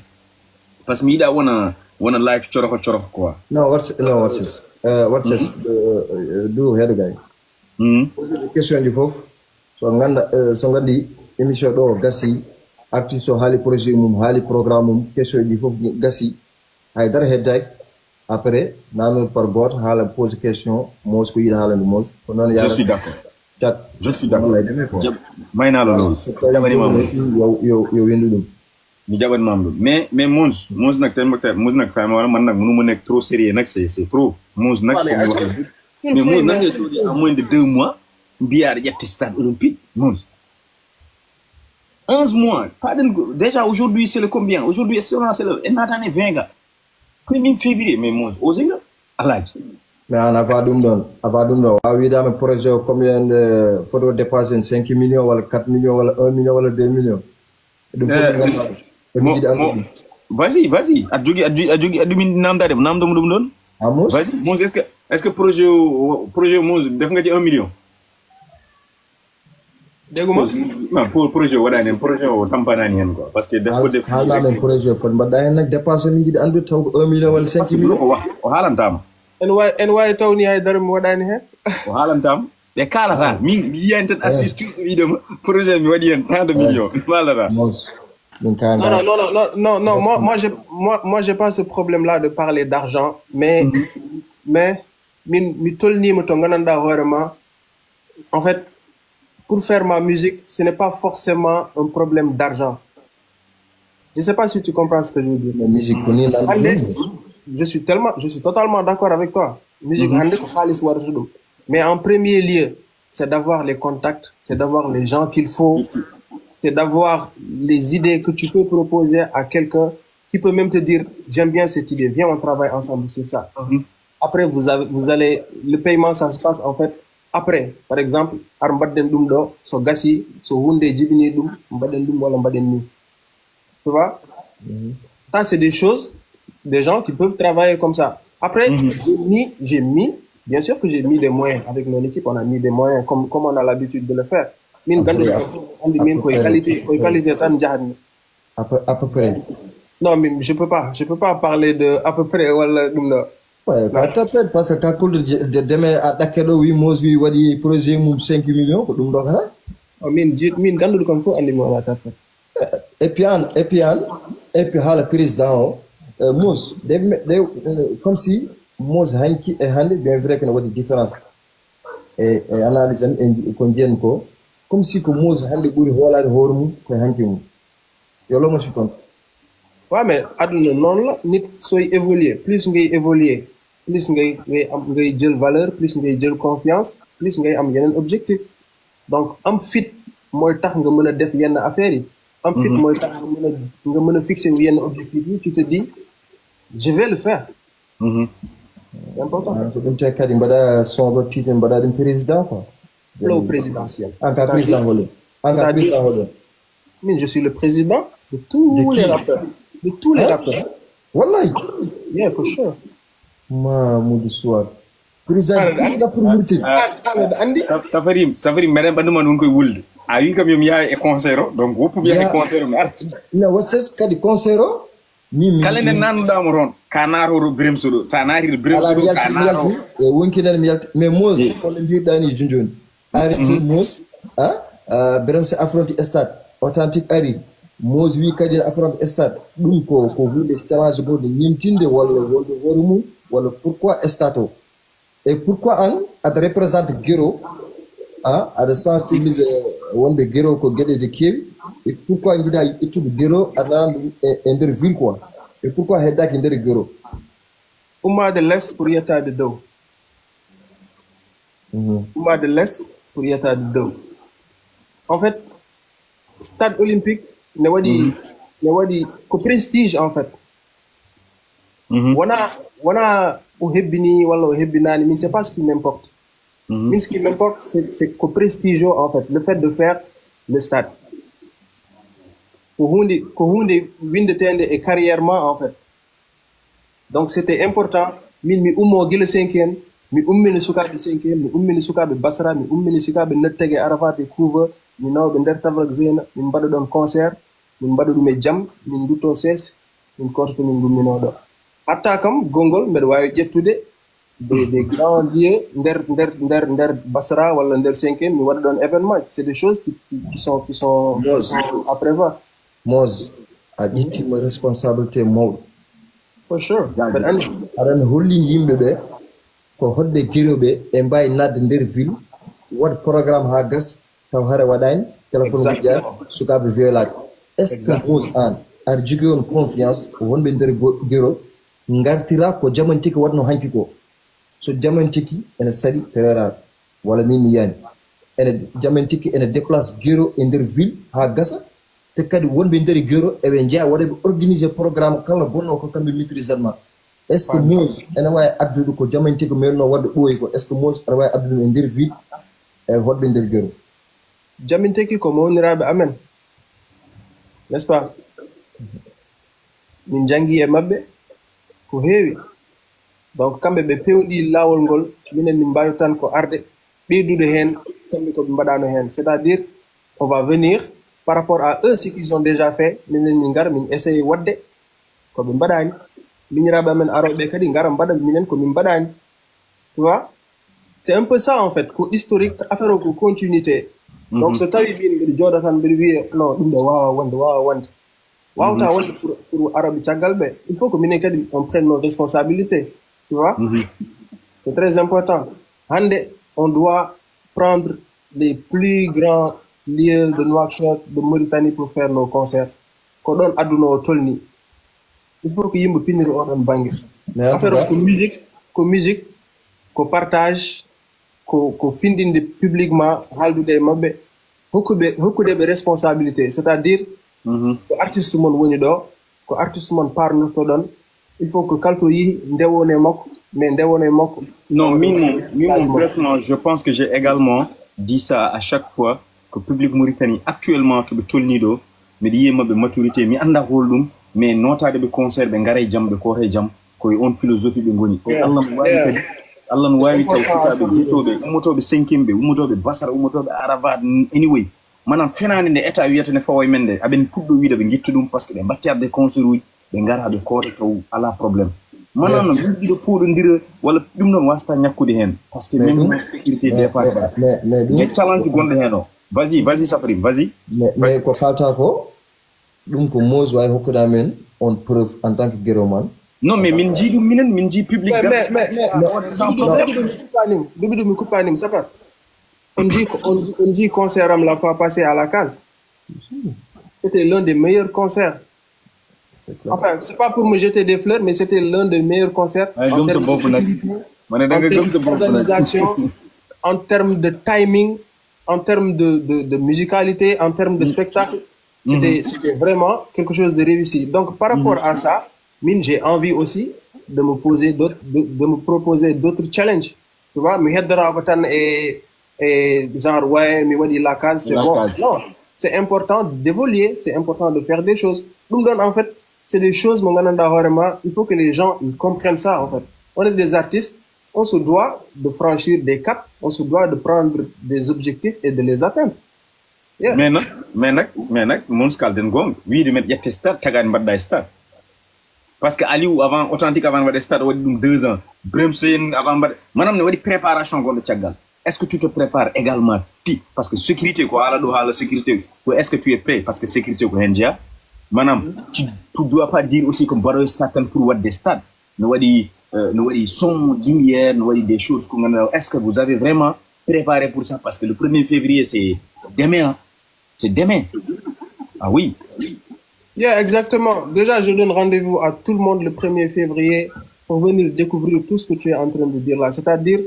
Parce que mi ida wona live choroko quoi. No, what's this? Do head guy. Question du fof. So ngandi émission do gasi artiste o hali projet mum hali programme mum question di fof gasi hay dara hedday après nanu par bot hala pose question mos ko yida hala mos ko non ya je suis d'accord mayna la lol yo wendu dum ni jaban mamdu mais mons nak fay man nak mënu ma nek trop sérieux nak c'est trop mons nak mais mons nak à moins de 2 mois Biar jetti stade olympique non 11 mois déjà aujourd'hui c'est le combien aujourd'hui c'est le 20 gars 1er février mais moi osinga alaji mais on va dum don wi dama projet combien de photo dépasser 5 millions wala 4 millions wala 1 million wala 2 millions vas-y adjogi admin namdade namdum dum don vas-y moi est-ce que projet moi def nga ci 1 million non pour projet wadane projet o tampanani hen quoi parce que def hala men projet fon badda nak dépasser ni gidi andu taw 1 million wala 5 million o halantama en way tawni hay darum wadani hen o halantama be kala ta min yiyante artiste vidéo projet mi wadi hen tant de millions malala non moi j'ai pas ce problème là de parler d'argent mais mi tolni mo to gananda horema en fait pour faire ma musique, ce n'est pas forcément un problème d'argent. Je ne sais pas si tu comprends ce que je veux dire. La musique, je suis totalement d'accord avec toi. Musique, mais en premier lieu, c'est d'avoir les contacts, c'est d'avoir les gens qu'il faut, c'est d'avoir les idées que tu peux proposer à quelqu'un qui peut même te dire, j'aime bien cette idée, viens on travaille ensemble sur ça. Après, vous allez, le paiement, ça se passe en fait après. Par exemple, armbaden dum do so gasi so hunde jibini dum mbaden dum wala mbaden ni. Tu vois? Ça c'est des choses, des gens qui peuvent travailler comme ça. Après, j'ai mis, bien sûr que j'ai mis des moyens avec mon équipe, on a mis des moyens comme on a l'habitude de le faire. À peu près. Non, mais je peux pas parler de à peu près wala dum do. Ouais, peut-être parce que quand de demain à Dakelo, oui, moi, oui, wadi projet mum 5 millions, ko dum do kala. Min gandu kon ko andi mo la tapet. Et puis le président Mous comme si Mous hanki et hande bien vrai que na wadi différence. Et analyse en ko ndien ko comme si ko Mous hande buri holade hormu ko hanki mum. Yo lo mo ci ton. Ouais, mais aduna non la nit soy évoluer, plus ngay évoluer, plus ngay jël valeur, plus ngay jël confiance, plus ngay am yenen objectif. Donc am fit moy tax nga mëna def yenn affaire yi. Am fit moy tax nga mëna fixer yenn objectif yi, tu te dis je vais le faire. C'est important. Donc tu as kadi mbada son titre mbada d'un président quoi. Le présidentiel. En tant que président. Mais je suis le président de tous les rappeurs. De tous les rappeurs. Wallahi. Yeah, for sure. Mahmoud Souad. Président pour Mauritanie. Andi. Safari madame banduma non koy wulde. A wi kam yom yaay e concert donc wopu biya e concert mi art. Na wases kadi concert mi kala ne nanuda mo ron kanaro birim sudo tanari birim sudo kanaro e wonki nan mi yalti mais Mos ko le biir dani junjoni ari Mos Biram se affronti stade authentique ari Mose wi kadi affronti stade ɗum ko hunde challenge goɗɗo ñimtinde walla wonde hoore mum walla pourquoi stade o et pourquoi an aɗa représente guero aɗa sensibilise wonde guero ko gueɗeje keewi et pourquoi jiiɗa ittude guero aɗa nana ɗum e nder ville quoi et pourquoi heddaki nder guero ummade less pour yettade dow ummade less pour yettade dow en fait stade olympique ne waɗi ko prestige en fait wona o hebbini walla o hebbinani min c'est pas ce qui m'importe min ce qui m'importe c'est ko prestige o en fait le fait de faire le stade ko hunde windetende e carrièrement en fait donc c'était important min mi ummo guila 5e mi ummini sukaɓe 5e mi ummini sukaɓe Basra mi ummini sukaɓe Nettege Arafat e Couva mi nawɓe nder Tavrak Zeyna min mbaɗa ɗon concert min mbaɗa ɗum e jaam min dutto sees min korto min gumminoɗo hatta kam gongol mbeɗa wawi ƴettude des grands lieux nder Basra walla nder 5e mi waɗa ɗon événement c'est des choses qui sont à prévoir Mose a ƴettima responsabilité mawɗo for sure mbeɗa andi aɗana hollini yimɓe ɓe ko hoɗɓe gueroɓe e mbawi nadde nder ville waɗa programme ha gas taw hara waɗani téléphone moƴƴani sukaɓe violade est ce que Mose an aɗa jogui on confiance wonɓe nder guero gartira ko jamantiki waɗno hanki ko so jamantiki ene saɗi tererare walla min mi yiyani ene jamantiki ene déplace guero e nder ville ha gasa te kadi wonɓe nder guero eɓe jeeya waɗaɓe organiser programme kala bonno ko kamɓe maîtrisement est ce que Mose ene wawi addude ko jamantiki melno wadde ɓooyi ko est ce que Mose aɗa wawi addude e nder ville e hoɗɓe nder guero jaminteki ko mawniraɓe amen n'est ce pas min jangi e mabɓe ko heewi donc kamɓe ɓe pewɗi laawol ngol minen min mbawi tan ko arde ɓeydude heen kamɓe koɓe mbaɗano heen c'est à dire on va venir par rapport à eux ce qu'ils ont déjà fait minen min gara min essaye wadde koɓe mbaɗani miñiraɓe amen aroɓe kadi gara mbaɗa minen komin mbaɗani tu vois c'est un peu ça en fait ko historique affaire o ko continuité donc so tawi min mbiɗa jooɗa tan mbiɗa wiya non ɗum ɗo wawa wonde wawata wonde pour aroɓe caggal ɓe il faut que minen kadi on prenne nos responsabilités tu vois c'est très important hande on doit prendre les plus grands lieux de Nouakchott de Mauritanie pour faire nos concerts ko ɗon aduna o tolni il faut que yimɓe piniri oɗon banggue affaire o ko musique ko partage ko findinde publiquement haaldude e mabɓe hokkudeɓe responsabilité c'est à dire ko artiste mon woni ɗo ko artiste mon parnorto ɗon il faut que kalto yihi ndewone makko mais ndewone makko non min brefement je pense que j'ai également dit ça à chaque fois que public Mauritanie actuellement to ɓe tolni ɗo mbiɗa yiya mabɓe maturité mi anda hol ɗum mais notade ɓe concert ɓe gaara e jaam ɓe koota e jaam koye on philosophie ɓe goni Allah no wawi kadi Allah no wawi taw sukaɓe jettoɓe ummotoɓe 5e ɓe ummotoɓe Basra ummotoɓe Arafat anyway manam fenade nde état wiyata ne fawa e men nde aɓen puɗɗo wiide ɓe guittu ɗum par ce que ɓe mbattirde concert uji ɓe gara ɓe koota taw ala probléme manam no yiɗiɗo poɗodira walla ɗum noon wasta ñakkude hen par ce que même sécurité département mais challenge gonɗo hen o vas-y Safrim vas-y mais ko kalta ko ɗum ko Mose wawi hokkude amen on preuve en tant que gueroman non mais min jii ɗum minen min jii public duɓi ɗum mi kuppanim sapat on dit concert am la fois passée à la case c'était l'un des meilleurs concerts enfin c'est pas pour me jeter des fleurs mais c'était l'un des meilleurs concerts en termes d'organisation en termes de timing en termes de musicalité en termes de spectacle c'était vraiment quelque chose de réussi donc par rapport à ça j'ai envie aussi de me poser de me proposer d'autres challenges tu vois mi heddorako tan et genre ouais mi waɗi la case c'est bon non c'est important d'évoluer c'est important de faire des choses ɗum ɗon en fait c'est des choses mo gandanɗa hoorema il faut que les gens ils comprennent ça en fait on est des artistes on se doit de franchir des caps on se doit de prendre des objectifs et de les atteindre mais nak monskalden gonga wiide men ƴette stade tagani mbaɗɗa e stade par ce que Aliou avant authentique avant waɗe stade waɗi ɗum 2 ans Bremsen avant mbaɗe manam ne waɗi préparation gonɗo caggal est-ce que tu te prépares également parce que sécurité quoi la sécurité ou est-ce que tu es prêt parce que sécurité quoi hendia manam tu dois pas dire aussi comme Barrow stade pour what des stades no wadi son lumière no wadi des choses est-ce que vous avez vraiment préparé pour ça parce que le 1er février c'est demain hein? C'est demain. Ah oui. Yeah, exactement. Déjà, je donne rendez-vous à tout le monde le 1er février pour venir découvrir tout ce que tu es en train de dire là. C'est-à-dire...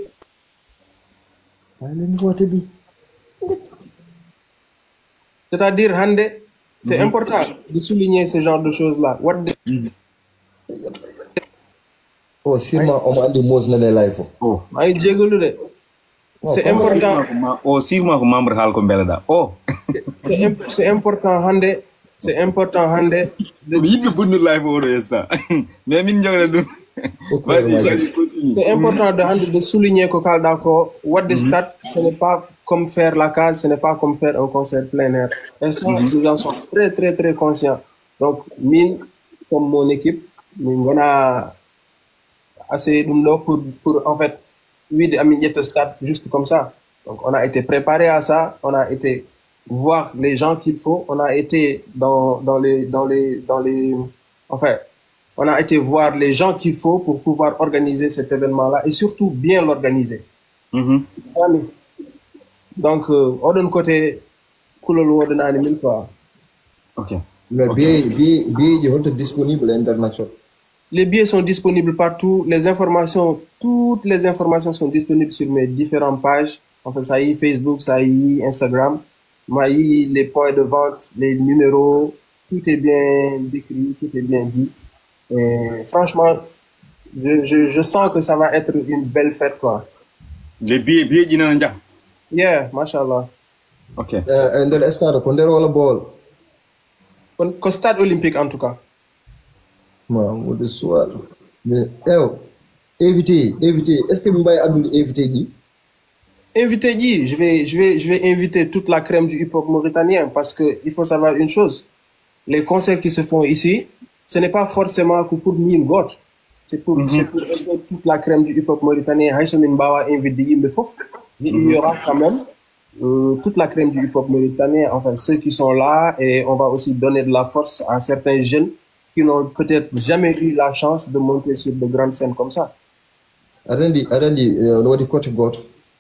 C'est-à-dire, Hande, c'est important de souligner ce genre de choses-là. Oh, sûrement, on m'a dit mots dans les lives. Oh. C'est important. Oh, sûrement, membre Hal Kombelada. Oh. C'est important, Hande. C'est important, Hande. C'est important de souligner que Kaldako, what the stat, ce n'est pas comme faire la case, ce n'est pas comme faire un concert plein air. Et ça, les gens sont très, très, très conscients. Donc, mine, comme mon équipe, on a assez pour en fait, oui, de stade juste comme ça. Donc, on a été préparé à ça, on a été voir les gens qu'il faut, on a été enfin, on a été voir les gens qu'il faut pour pouvoir organiser cet événement-là et surtout bien l'organiser. Donc, d'un côté, ok. Les billets sont disponibles internationalement. Les billets sont disponibles partout. Toutes les informations sont disponibles sur mes différentes pages. En fait, ça y est, Facebook, ça y est, Instagram. Les points de vente, les numéros, tout est bien décrit, tout est bien dit. Et franchement, je sens que ça va être une belle fête, quoi. Les billets d'Inanda. Yeah, mashallah. Ok. Dans le stade, quand on a le ball. Au stade olympique, en tout cas. Moi, de soir. Mais, invité. Est-ce que vous m'avez invité dit? Invité dit, je vais inviter toute la crème du hip-hop mauritanien parce que il faut savoir une chose. Les concerts qui se font ici, ce n'est pas forcément que pour Mine Got. C'est pour toute la crème du hip-hop mauritanien. Il y aura quand même toute la crème du hip-hop mauritanien, enfin ceux qui sont là, et on va aussi donner de la force à certains jeunes qui n'ont peut-être jamais eu la chance de monter sur de grandes scènes comme ça. Arendi, on dit coach got.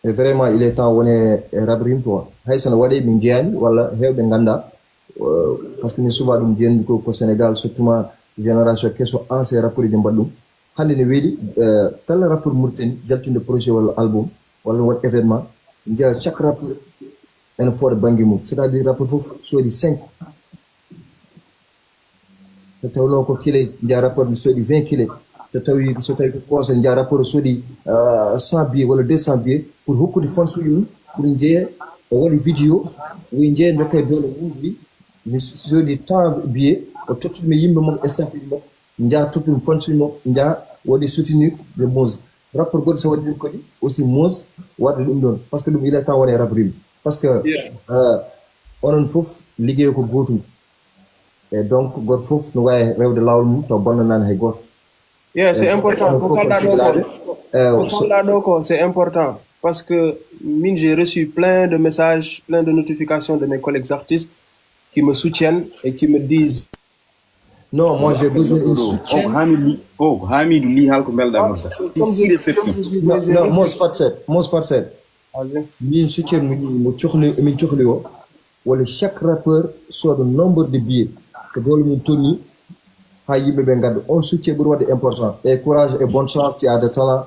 Et vraiment, il est temps on est rabrim toi. Haïsan wade mindian, voilà, hebe nganda. Parce que nous souvent nous disons qu'au Sénégal, surtout ma génération qui sont anciens rappeurs de Mbadou. Hande ne weli, tel rappeur Mourten, jaltine de projet ou album, ou un événement, chaque rappeur une fois de bangimou. C'est-à-dire rappeur fouf, soit de 5. C'est un long qu'il y a rapport de soit de 20 kilos. C'est un rapport soit de 100 billets ou 200 billets pour beaucoup de fonds sur nous, pour une vidéo, ou une idée de le movie, mais sur des temps billets, au tout le monde me staff, il y a tout une fonds sur nous, il y a des soutenir de Mose. Rapport God, ça va dire aussi Mose, ou à parce que nous, il est temps on est rabrim. Parce que, on a une fouf, ligue au Gotou. Et donc, God fouf, nous voyons rêve de l'aoulou, ton bon nan hay gof. Yeah, c'est important. C'est important. Parce que j'ai reçu plein de messages, plein de notifications de mes collègues artistes qui me soutiennent et qui me disent non, moi j'ai besoin d'un soutien. Hamidou li hal ko belda mo. Non, Mos Fatset. Ni soutien mu tioxli wo wala chaque rappeur soit le nombre de billets que dole mu toni ha yimbe be ngad on soutien bu wadi important et courage et bonne chance, tu as de talent.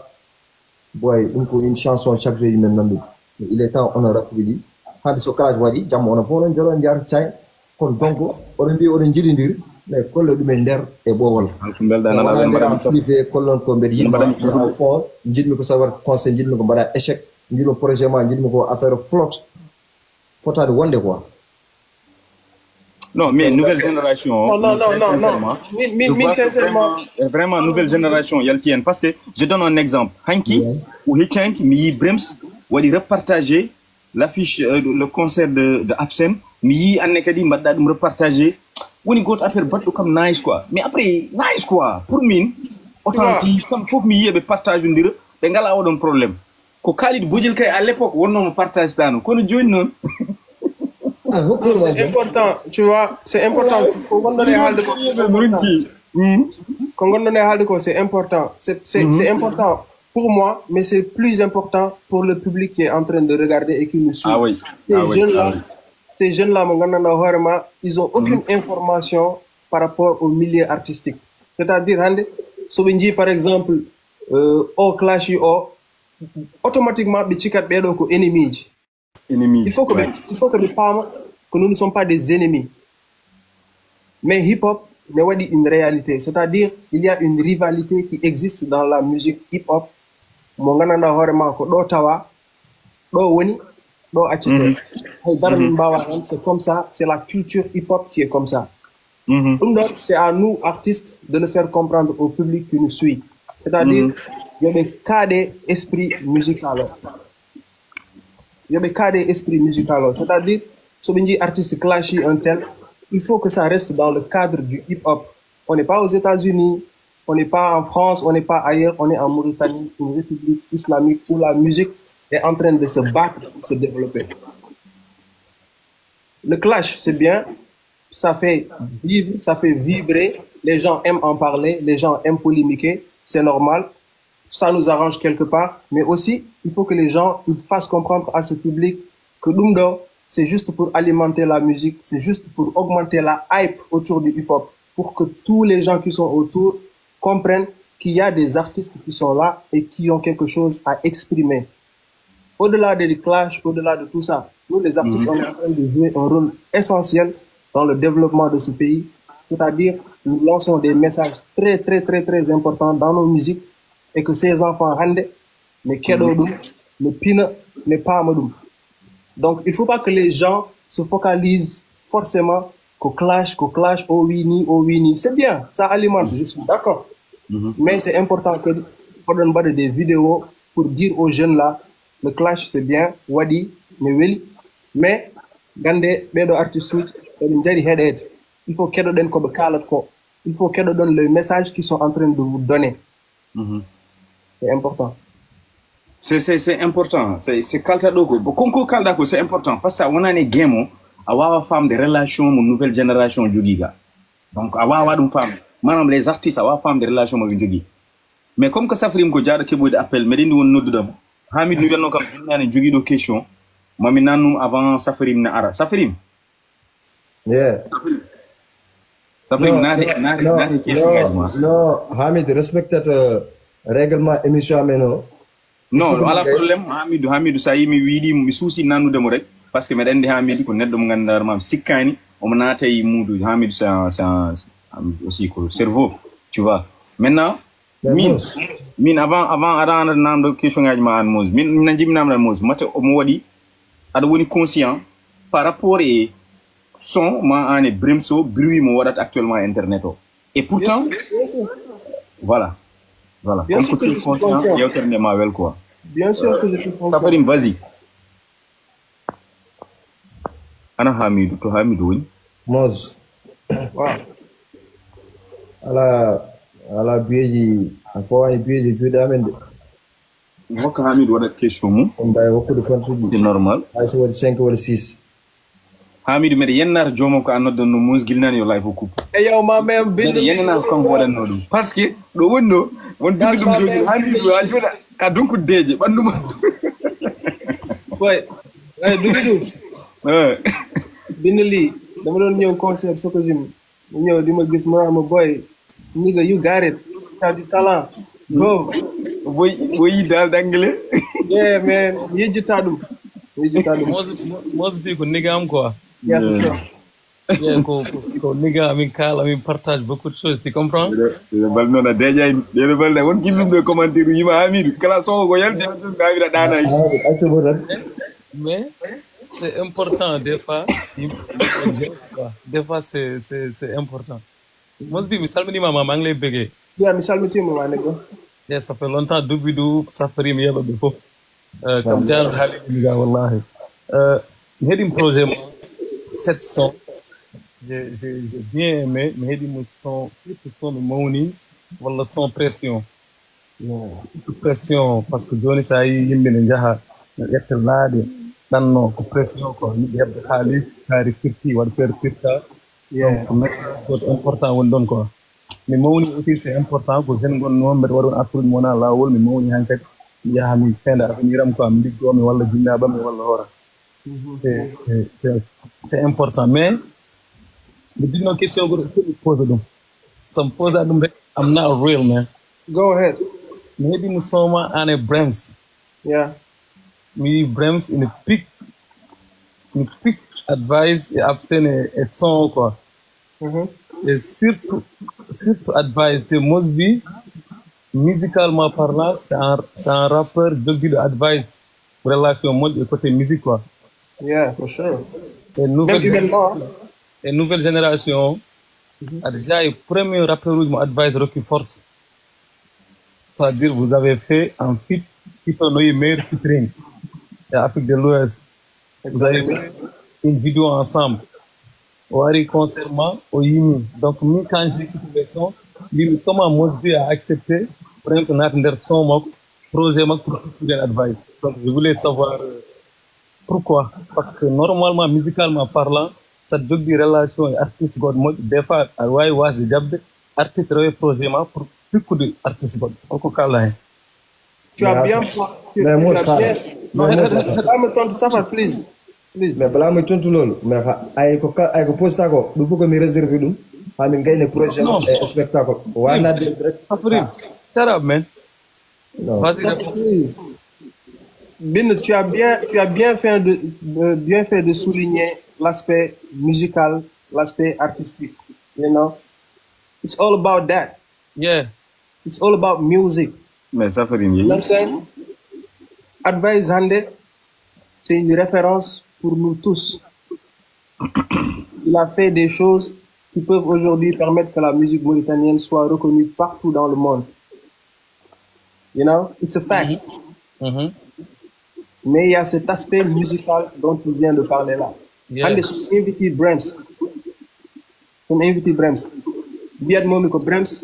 Boy, une chanson chaque jour même nandu. Il est temps on a rappelé hadi so courage wadi jam on a fo lan jaro njar tay kon donc on bi on jirindir mais kollo dum nder e bowol alhamdulillah privé kollon ko ber yimba au fond jidmi ko savoir conseil jidmi ko bada échec jidmi projet ma jidmi ko affaire flotte fotade wonde quoi. Non, mais nouvelle génération. Non. Sincèrement. Vraiment, nouvelle génération, il y a le tien. Parce que je donne un exemple. Hanki, ou Hitchank, mi Brems, ou il repartager l'affiche, le concert de Absen, mi Annekadi, m'a me repartager. On y got affaire battre comme nice quoi. Mais après, nice quoi. Pour mine, authentique, comme faut mi partage une dire, t'es là où un problème. ko Khalid Bojil kay à l'époque wonno mo partage tano kono joni non c'est important tu vois c'est important ko gondone halde ko c'est important c'est important pour moi mais c'est plus important pour le public qui est en train de regarder et qui nous suit. Ces jeunes là mo gandana horema ils ont aucune information par rapport au milieu artistique, c'est-à-dire hande so be par exemple au clash automatiquement be cikat be do ko ennemis. Il faut que nous parlions que nous ne sommes pas des ennemis. Mais hip-hop n'est une réalité. C'est-à-dire il y a une rivalité qui existe dans la musique hip-hop. C'est comme ça, c'est la culture hip-hop qui est comme ça. Donc c'est à nous, artistes, de le faire comprendre au public qui nous suit. C'est-à-dire, il y a des cas d'esprit musical. Il y a des cas d'esprit musical. C'est-à-dire, si on dit artiste clashy un tel, il faut que ça reste dans le cadre du hip-hop. On n'est pas aux États-Unis, on n'est pas en France, on n'est pas ailleurs, on est en Mauritanie, une république islamique où la musique est en train de se battre, de se développer. Le clash, c'est bien, ça fait vivre, ça fait vibrer, les gens aiment en parler, les gens aiment polémiquer, c'est normal, ça nous arrange quelque part, mais aussi, il faut que les gens ils fassent comprendre à ce public que Dumdo, c'est juste pour alimenter la musique, c'est juste pour augmenter la hype autour du hip-hop, pour que tous les gens qui sont autour comprennent qu'il y a des artistes qui sont là et qui ont quelque chose à exprimer. Au-delà des clashs, au-delà de tout ça, nous les artistes, on est en train de jouer un rôle essentiel dans le développement de ce pays, c'est-à-dire nous lançons des messages très très très très importants dans nos musiques et que ces enfants rendent, mais Kedodoum, mais Pina, mais pas Amadoum. Donc, il ne faut pas que les gens se focalisent forcément qu'au clash, oh oui, c'est bien, ça alimente, je suis d'accord. Mais c'est important que on donne des vidéos pour dire aux jeunes là, le clash c'est bien, Wadi, mais Gande, Bedo Artist il faut qu'elle donne comme il faut qu'elle donne le message qu'ils sont en train de vous donner. C'est important. C'est important. C'est kalta dogo. Konko kalda ko c'est important parce que on a une game awa femme de relation mon nouvelle génération jogiga. Donc awa dum femme. Manam les artistes awa femme de relation mo jogi. Mais comme que Safrim ko jaada ke bodi appel mais dindi won noddudam. Hamid nu yelno kam nani jogi do question. Mami nanu avant Safrim na ara. Safrim. Yeah. Safrim nani question. No, Hamid respected règlement émission meno. Non, ala problème Hamidou sa yimi wiidi mi suusi nanude mo rek parce que meɗen andi Hamidou ko neddo mo gandar mam sikkani omo naata e mudu Hamidou c'est aussi ko cerveau tu vois maintenant min avant ada namdo question ngaji ma an Mose min na jimnamna Mose mate omo wadi ada woni conscient par rapport et son ma ane bremso bruit mo wadat actuellement internet et pourtant voilà bien comme que tu es conscient yewterne ma wel quoi. Bien sûr que je suis conscient. Safarim, vas-y. Ana Hamidou, to Hamidou woni. Mos. Wow. Ala bieji, afo ay bieji jude amen de. Waka Hamidou wadat question mum. On bay beaucoup de fonsuji. C'est normal. Ay so wadi 5 wala 6. Hamidou mede yennar jomo ko anoddo no mus gilnani yo life coupe. E yow ma même ben yenna ko wadanno dum. Parce que do wonno won dum jogi Hamidou a joda ka dunku deje banduma. Boy, dugidu. Binali, dama don ñew concert soko jim. Ñew dima gis ma boy, nigga you got it. You have the talent. Go. Boy dal d'anglais. Yeah man, yejutadum. Mos bi ko nigga am quoi. Yeah. Yeah, ko nigga amin kala amin partage beaucoup de choses, tu comprends? Bal nona deja de bal won gillum commentaire yima Hamidou kala so go yalde ngawira dana mais c'est important des fois c'est important. Mos bi mi salmini mama maa ngi lay bëggee. Yeah, mi salmiti mo ma nego. Yeah, ça fait longtemps Doubidou Safari mi yaba bi fof. Comme jaan hali mi ga wallahi. Hedim projet 700. J'ai bien aimé, mais il me son, c'est son de Moni, voilà son pression. pression parce que joni sa yi yimɓe ne jaha ƴetta laaɗe ɗanno ko pression ko yiɗi heɓde haalis kaari firti waɗa feere firta donc message goto important woni ɗon quoi mi mawni aussi c'est important ko jeune gonnoon mbeɗa waɗa on artude mi wona laawol mi mawni han kadi mi yaha mi feenda avenir am quoi mi liggoomi walla jinnaɓam walla hoora c'est important mais mi dinno question goto fof pose ɗum so mi posa ɗum rek I'm not real man. Go ahead. Maybe Musoma and a Brems. Yeah. Me Brems in a pick advice et absent et son quoi. Et surtout advice de Mosby, musicalement parlant, c'est un rappeur de advice relation mode et côté musique quoi. Yeah, for sure. Et nouvelle génération. A déjà le premier rappeur où advice Rocky Force. C'est-à-dire vous avez fait un feat meilleur featuring et Afrique de l'Ouest. Vous avez fait une vidéo ensemble. Wari concernant au Yimi. Donc moi quand j'ai écouté le son, comment Mosby a accepté pour un son projet pour featuring advice. Donc je voulais savoir pourquoi. Parce que normalement musicalement parlant cette double relation et artiste god mode des fois à way was de jabde artiste rew projet ma pour beaucoup de artiste god ko kala tu as bien mais moi me tontu ça please mais bala me tontu lolu mais ay ko posta ko du faut que mi réserver dum ami ngayne projet et spectacle wana de direct afri shut up man vas-y Bin, tu as bien fait de souligner l'aspect musical, l'aspect artistique. You know, it's all about that. Yeah, it's all about music. Mais ça fait rien. You know what I'm saying? Advice Hande, c'est une référence pour nous tous. Il a fait des choses qui peuvent aujourd'hui permettre que la musique mauritanienne soit reconnue partout dans le monde. You know, it's a fact. Mais il y a cet aspect musical dont tu viens de parler là. Yeah. And son invité Brems. Biad momi ko Brems,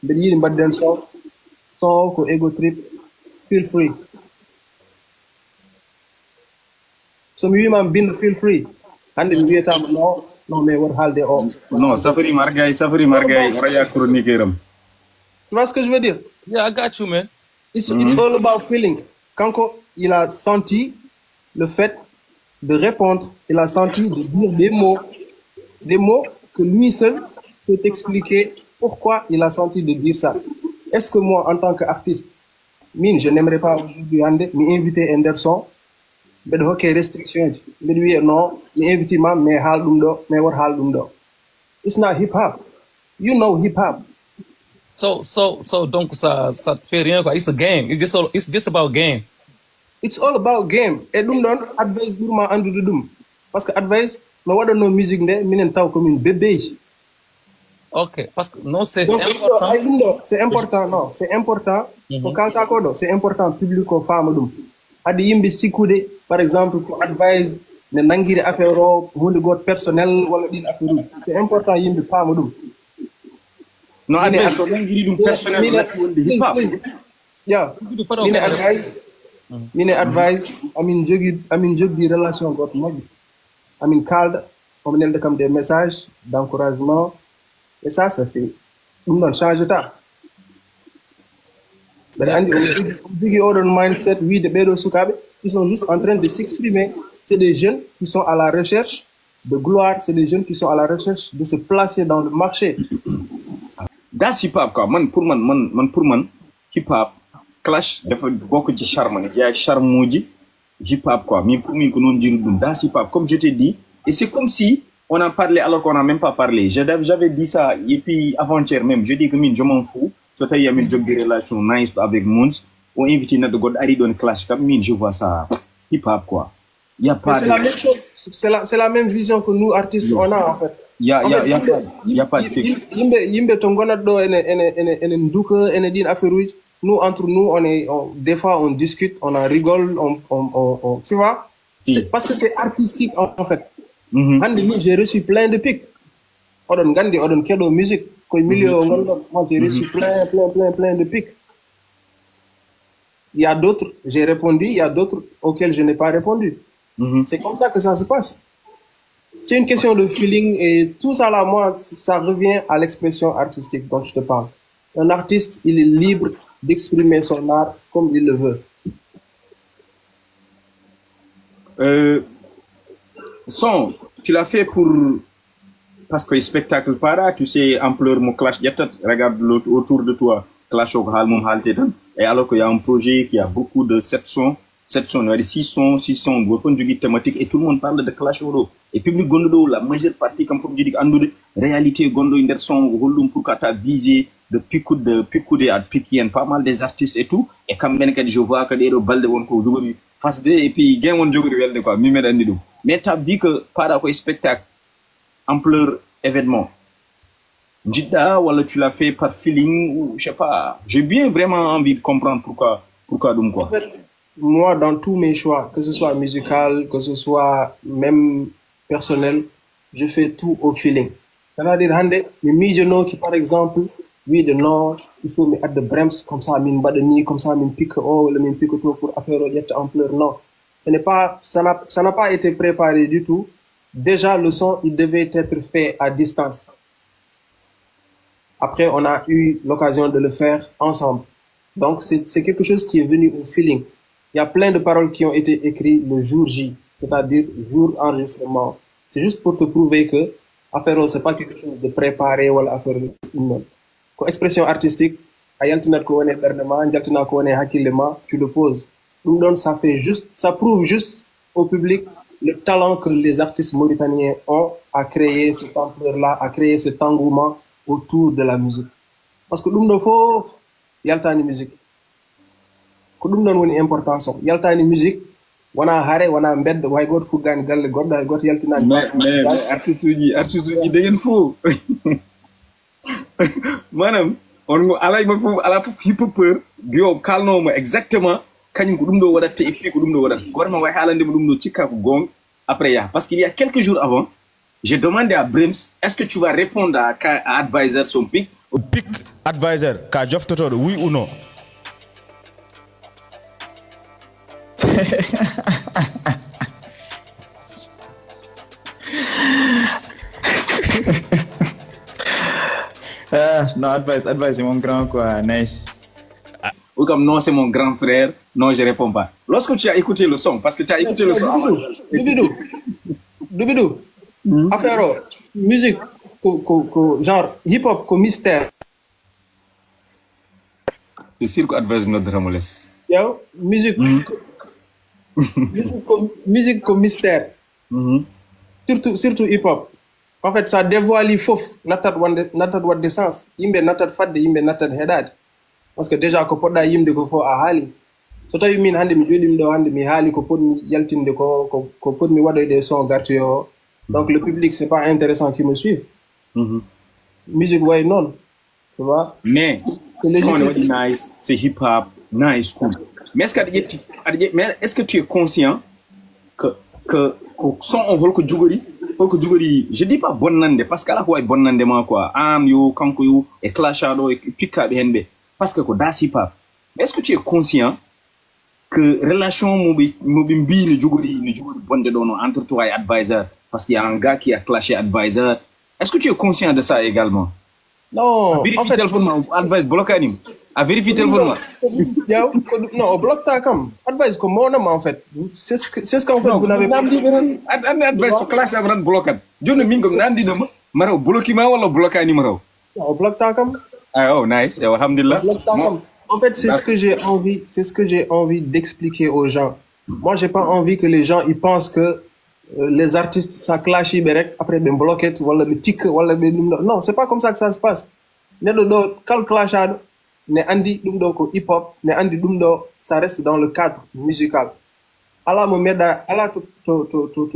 be yidi mbadden so ko ego trip, feel free. So mi wima bind feel free. Hande mi wiyata non mais war halde o. Non, safari margay, raya chroniqueuram. Tu vois ce que je veux dire? Yeah, I got you man. It's all about feeling. Quand il a senti le fait de répondre, il a senti de dire des mots que lui seul peut expliquer pourquoi il a senti de dire ça. Est-ce que moi, en tant qu'artiste, je n'aimerais pas aujourd'hui m'inviter Anderson, mais de hockey restriction, mais lui non, m'inviter mais haldundo, mais war haldundo. It's not hip hop. You know hip hop. So donc ça te fait rien quoi. It's a game. It's just about game. It's all about game. Et dum don advice burma andu dum. Parce que advice no wada no musique nde minen taw comme une bébé. OK, parce que non c'est donc, important. C'est important non, c'est important. Ko kalta ko do, c'est important public ko fama dum. Adi yimbe sikude par exemple ko advice ne nangiri affaire o hunde got personnel wala din affaire. C'est important yimbe fama dum. Non advice so nangiri dum personnel wonde hip hop. Yeah. Mine advice amin jogui relation got moƴƴi amin kalda omo nelde kam des messages d'encouragement et ça fait ɗum ɗon change ta mbeɗa andi omo jogui oɗon mindset wiide ɓeɗo sukaɓe ils sont juste en train de s'exprimer c'est des jeunes qui sont à la recherche de gloire c'est des jeunes qui sont à la recherche de se placer dans le marché. That's hip hop quoi pour man hip hop clash dafa bokk ci charme ne jaay charme ji hip hop quoi mais pour min ko non jiru dum dans hip hop comme je t'ai dit et c'est comme si on en parlait alors qu'on n'a même pas parlé j'avais dit ça et puis avant-hier même je dis que je m'en fous so tay yamin jog des relations nice avec Mons on invite na de god ari don clash comme je vois ça hip hop quoi il y a pas c'est la même chose c'est la même vision que nous artistes on a en fait il y a pas de yimbe to gonat do ene nduka ene din affaire nous, entre nous, des fois, on discute, on en rigole, on tu vois? Parce que c'est artistique, en fait. J'ai reçu plein de pics. Odon Gandhi, Odon Kedo, musique. Moi, j'ai reçu plein de pics. il y a d'autres, j'ai répondu, il y a d'autres auxquels je n'ai pas répondu. C'est comme ça que ça se passe. C'est une question de feeling et tout ça là, moi, ça revient à l'expression artistique dont je te parle. Un artiste, il est libre d'exprimer son art comme il le veut. Son, tu l'as fait pour... Parce que le spectacle para, tu sais, ampleur mon clash, regarde l'autre autour de toi, clash au halmum haltetan. Et alors qu'il y a un projet qui a beaucoup de 7 sons, il y a 6 sons, il faut une thématique et tout le monde parle de clash au et public gondo, la majeure partie, comme faut dire, en réalité, gondo, une son, pour que tu as visé de Picoude à Pikien, pas mal des artistes et tout. Et comme ben je vois que des balles de bon coup, face de, et puis, gain mon jeu de quoi, mais tu as vu que par rapport au spectacle, ampleur événement, Jida, ou tu l'as fait par feeling, ou je sais pas. J'ai bien vraiment envie de comprendre pourquoi donc quoi. En fait, moi, dans tous mes choix, que ce soit musical, que ce soit même personnel, je fais tout au feeling. C'est-à-dire, les mijono qui, par exemple, oui, de non, il faut mettre de brems, comme ça, mine badani, comme ça, mine pique, oh, le mine pique tout pour affaire au ampleur. Non. Ce n'est pas, ça n'a pas été préparé du tout. Déjà, le son, il devait être fait à distance. Après, on a eu l'occasion de le faire ensemble. Donc, c'est quelque chose qui est venu au feeling. Il y a plein de paroles qui ont été écrites le jour J, c'est-à-dire jour enregistrement. C'est juste pour te prouver que affaire, c'est pas quelque chose de préparé ou affaire humaine. Expression artistique, tu le poses. Donc, ça prouve juste au public le talent que les artistes mauritaniens ont à créer cette ampleur-là, à créer cet engouement autour de la musique. Parce que l'homme faut yaltani musique. Ko dum non woni importance o yaltani musique wana hare wana mbedd way goto fuggani galle goto yaltinani mais artiste uji de ngeen fo manam on alay ma fof ala fof hip hopeur bio kalno mo exactement kanyum ko dum do wadata et puis ko dum do wadata gorma way halande mo dum do cikka ko gong après ya parce qu'il y a quelques jours avant j'ai demandé à Brems est-ce que tu vas répondre à advisor son pic advisor ka joftoto oui ou non. Non, advice c'est mon grand quoi, nice. Ou comme non, c'est mon grand frère, non, je réponds pas. Lorsque tu as écouté le son, parce que tu as écouté le son. Doubidou. Affaire, musique, genre hip-hop, comme mystère. C'est sûr qu'advice notre Ramoles. Yo, musique. Musique comme mystère. Surtout hip-hop. En fait, ça dévoile fof natat wadde sens. Yimbe natat fadde, yimbe natat hedade. Parce que déjà ko podda yimde ko fo a haali. So tawi min hande mi jodim do hande mi haali ko podmi yaltinde ko podmi wadoyde son gartu yo. Donc le public c'est pas intéressant qui me suive. Musique way non. Tu vois? Mais c'est nice, c'est hip-hop, nice, cool. Mais est-ce que tu es conscient que son on veut que Djugori, je dis pas bonande parce qu'à la fois bonande ma quoi, am yo kanko yo et clashado et pika benbe parce que ko das hip hop. Mais est-ce que tu es conscient que relation mobi ni Djugori bonde dono entre toi et advisor parce qu'il y a un gars qui a clashé advisor. Est-ce que tu es conscient de ça également? Non, en fait, advice blocani. À vérifier téléphone. Non, bloc ta comme advice comme mon nom en fait. C'est ce qu'on fait. Vous n'avez pas advice clash la brand bloqué. Jonne mingom nandi dama maro bloqué ma wala blocani maro. Non, bloc ta comme. Oh nice. Alhamdulillah. En fait, c'est ce que j'ai envie d'expliquer aux gens. Moi, j'ai pas envie que les gens ils pensent que les artistes ça clash direct après ben bloqué wala be tic wala be non, c'est pas comme ça que ça se passe. Ne do kal clashado ne andi dum do ko hip hop ne andi dum do ça reste dans le cadre musical ala mo meda ala to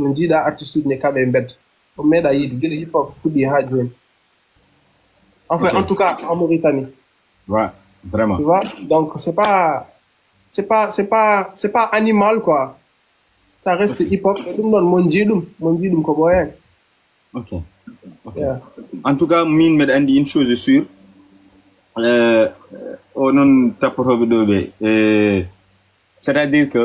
ndida artiste ne kabe mbed o meda yidu gele hip hop fudi ha joni enfin okay. En tout cas en Mauritanie ouais vraiment tu vois donc c'est pas animal quoi ça reste okay. Hip hop et dum don mon jidum ko boyen OK yeah. En tout cas min med andi une chose sûre onon tappotoɓe ɗo ɓe c'est-à-dire que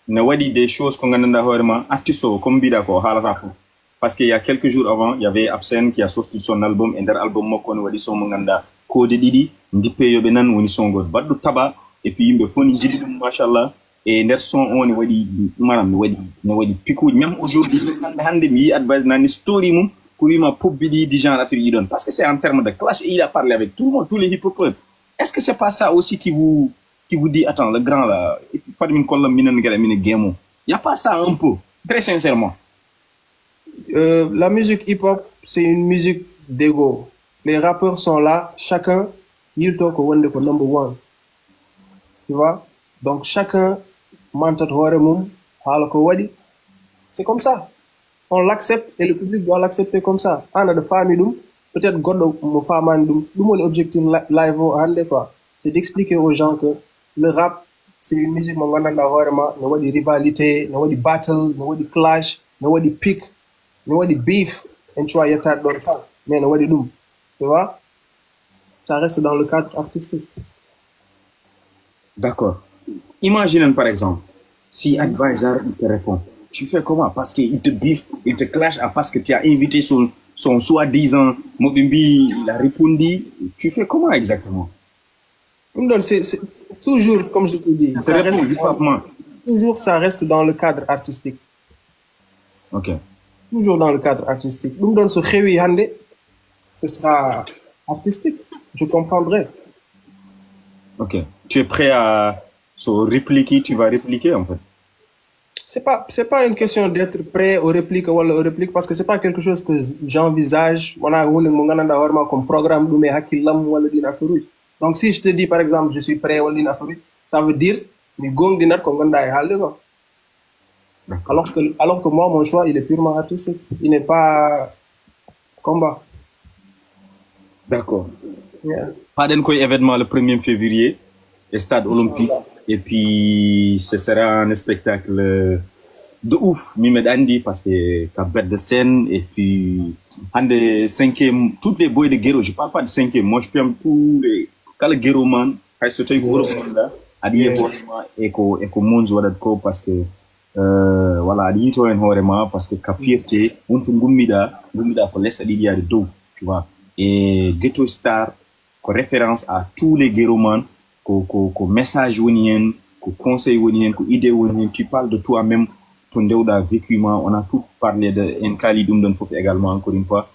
ne wadi des choses qu'on a vraiment artisto comme bidako halata fouf parce qu'il y a quelques jours avant il y avait Absen qui a sorti son album et der album moko wadi son nganda code didi ndipe yobe nan woni son god baddu taba et puis yimbe foni jidi dum machallah et der son on wadi manam wadi piku même aujourd'hui hande mi advise nani story mum pour ma pop bidi di genre affaire yi don parce que c'est en termes de clash et il a parlé avec tout le monde tous les hip-hopeurs. Est-ce que c'est pas ça aussi qui vous dit attends le grand là pas de il y a pas ça un peu très sincèrement. La musique hip-hop c'est une musique d'ego. Les rappeurs sont là, chacun il talk one ko number one. Tu vois? Donc chacun mentat hore mum hala ko wadi. C'est comme ça. On l'accepte et le public doit l'accepter comme ça. Ana de famille dum peut-être goddo mo famani dum mon objectif live hande quoi. C'est d'expliquer aux gens que le rap c'est une musique mo gandanda horema no wadi rivalité, no wadi battle, no wadi clash, no wadi pick, no wadi beef and try yata don pas. Mais no wadi dum. Tu vois? Ça reste dans le cadre artistique. D'accord. Imaginez par exemple si Advisor te répond. Tu fais comment? Parce qu'il te biffe, il te clash parce que tu as invité son soi-disant Mobimbi, il a répondu. Tu fais comment exactement? C'est toujours, comme je te dis, toujours ça reste dans le cadre artistique. Ok. Toujours dans le cadre artistique. Ce sera artistique. Je comprendrai. Ok. Tu es prêt à répliquer, tu vas répliquer en fait. C'est pas une question d'être prêt aux répliques ou aux répliques parce que c'est pas quelque chose que j'envisage. On a comme programme de mes hakilam ou donc si je te dis par exemple je suis prêt ou ça veut dire alors que moi mon choix il est purement artistique. Il n'est pas combat. D'accord. Pas d'un événement le 1er février, stade olympique. Et puis, ce sera un spectacle de ouf, Mimed Andy, parce que t'as bête de scène, et puis, un des 5e, toutes les boys de Guéro, je parle pas de 5e, moi je peux tous les, quand le Guéro man, quand je suis Guéro man là, à dire, et qu'au monde, parce que, voilà, à dire, vraiment, parce que, ka fierté, on te gumida, pour laisser l'idée de dos, tu vois, et Ghetto Star, référence à tous les Guéro man, ko message wonien ko conseil wonien ko idée wonien tu parles de toi-même ton dewda vécu on a tout parlé de Nkali dum don fofu également encore une fois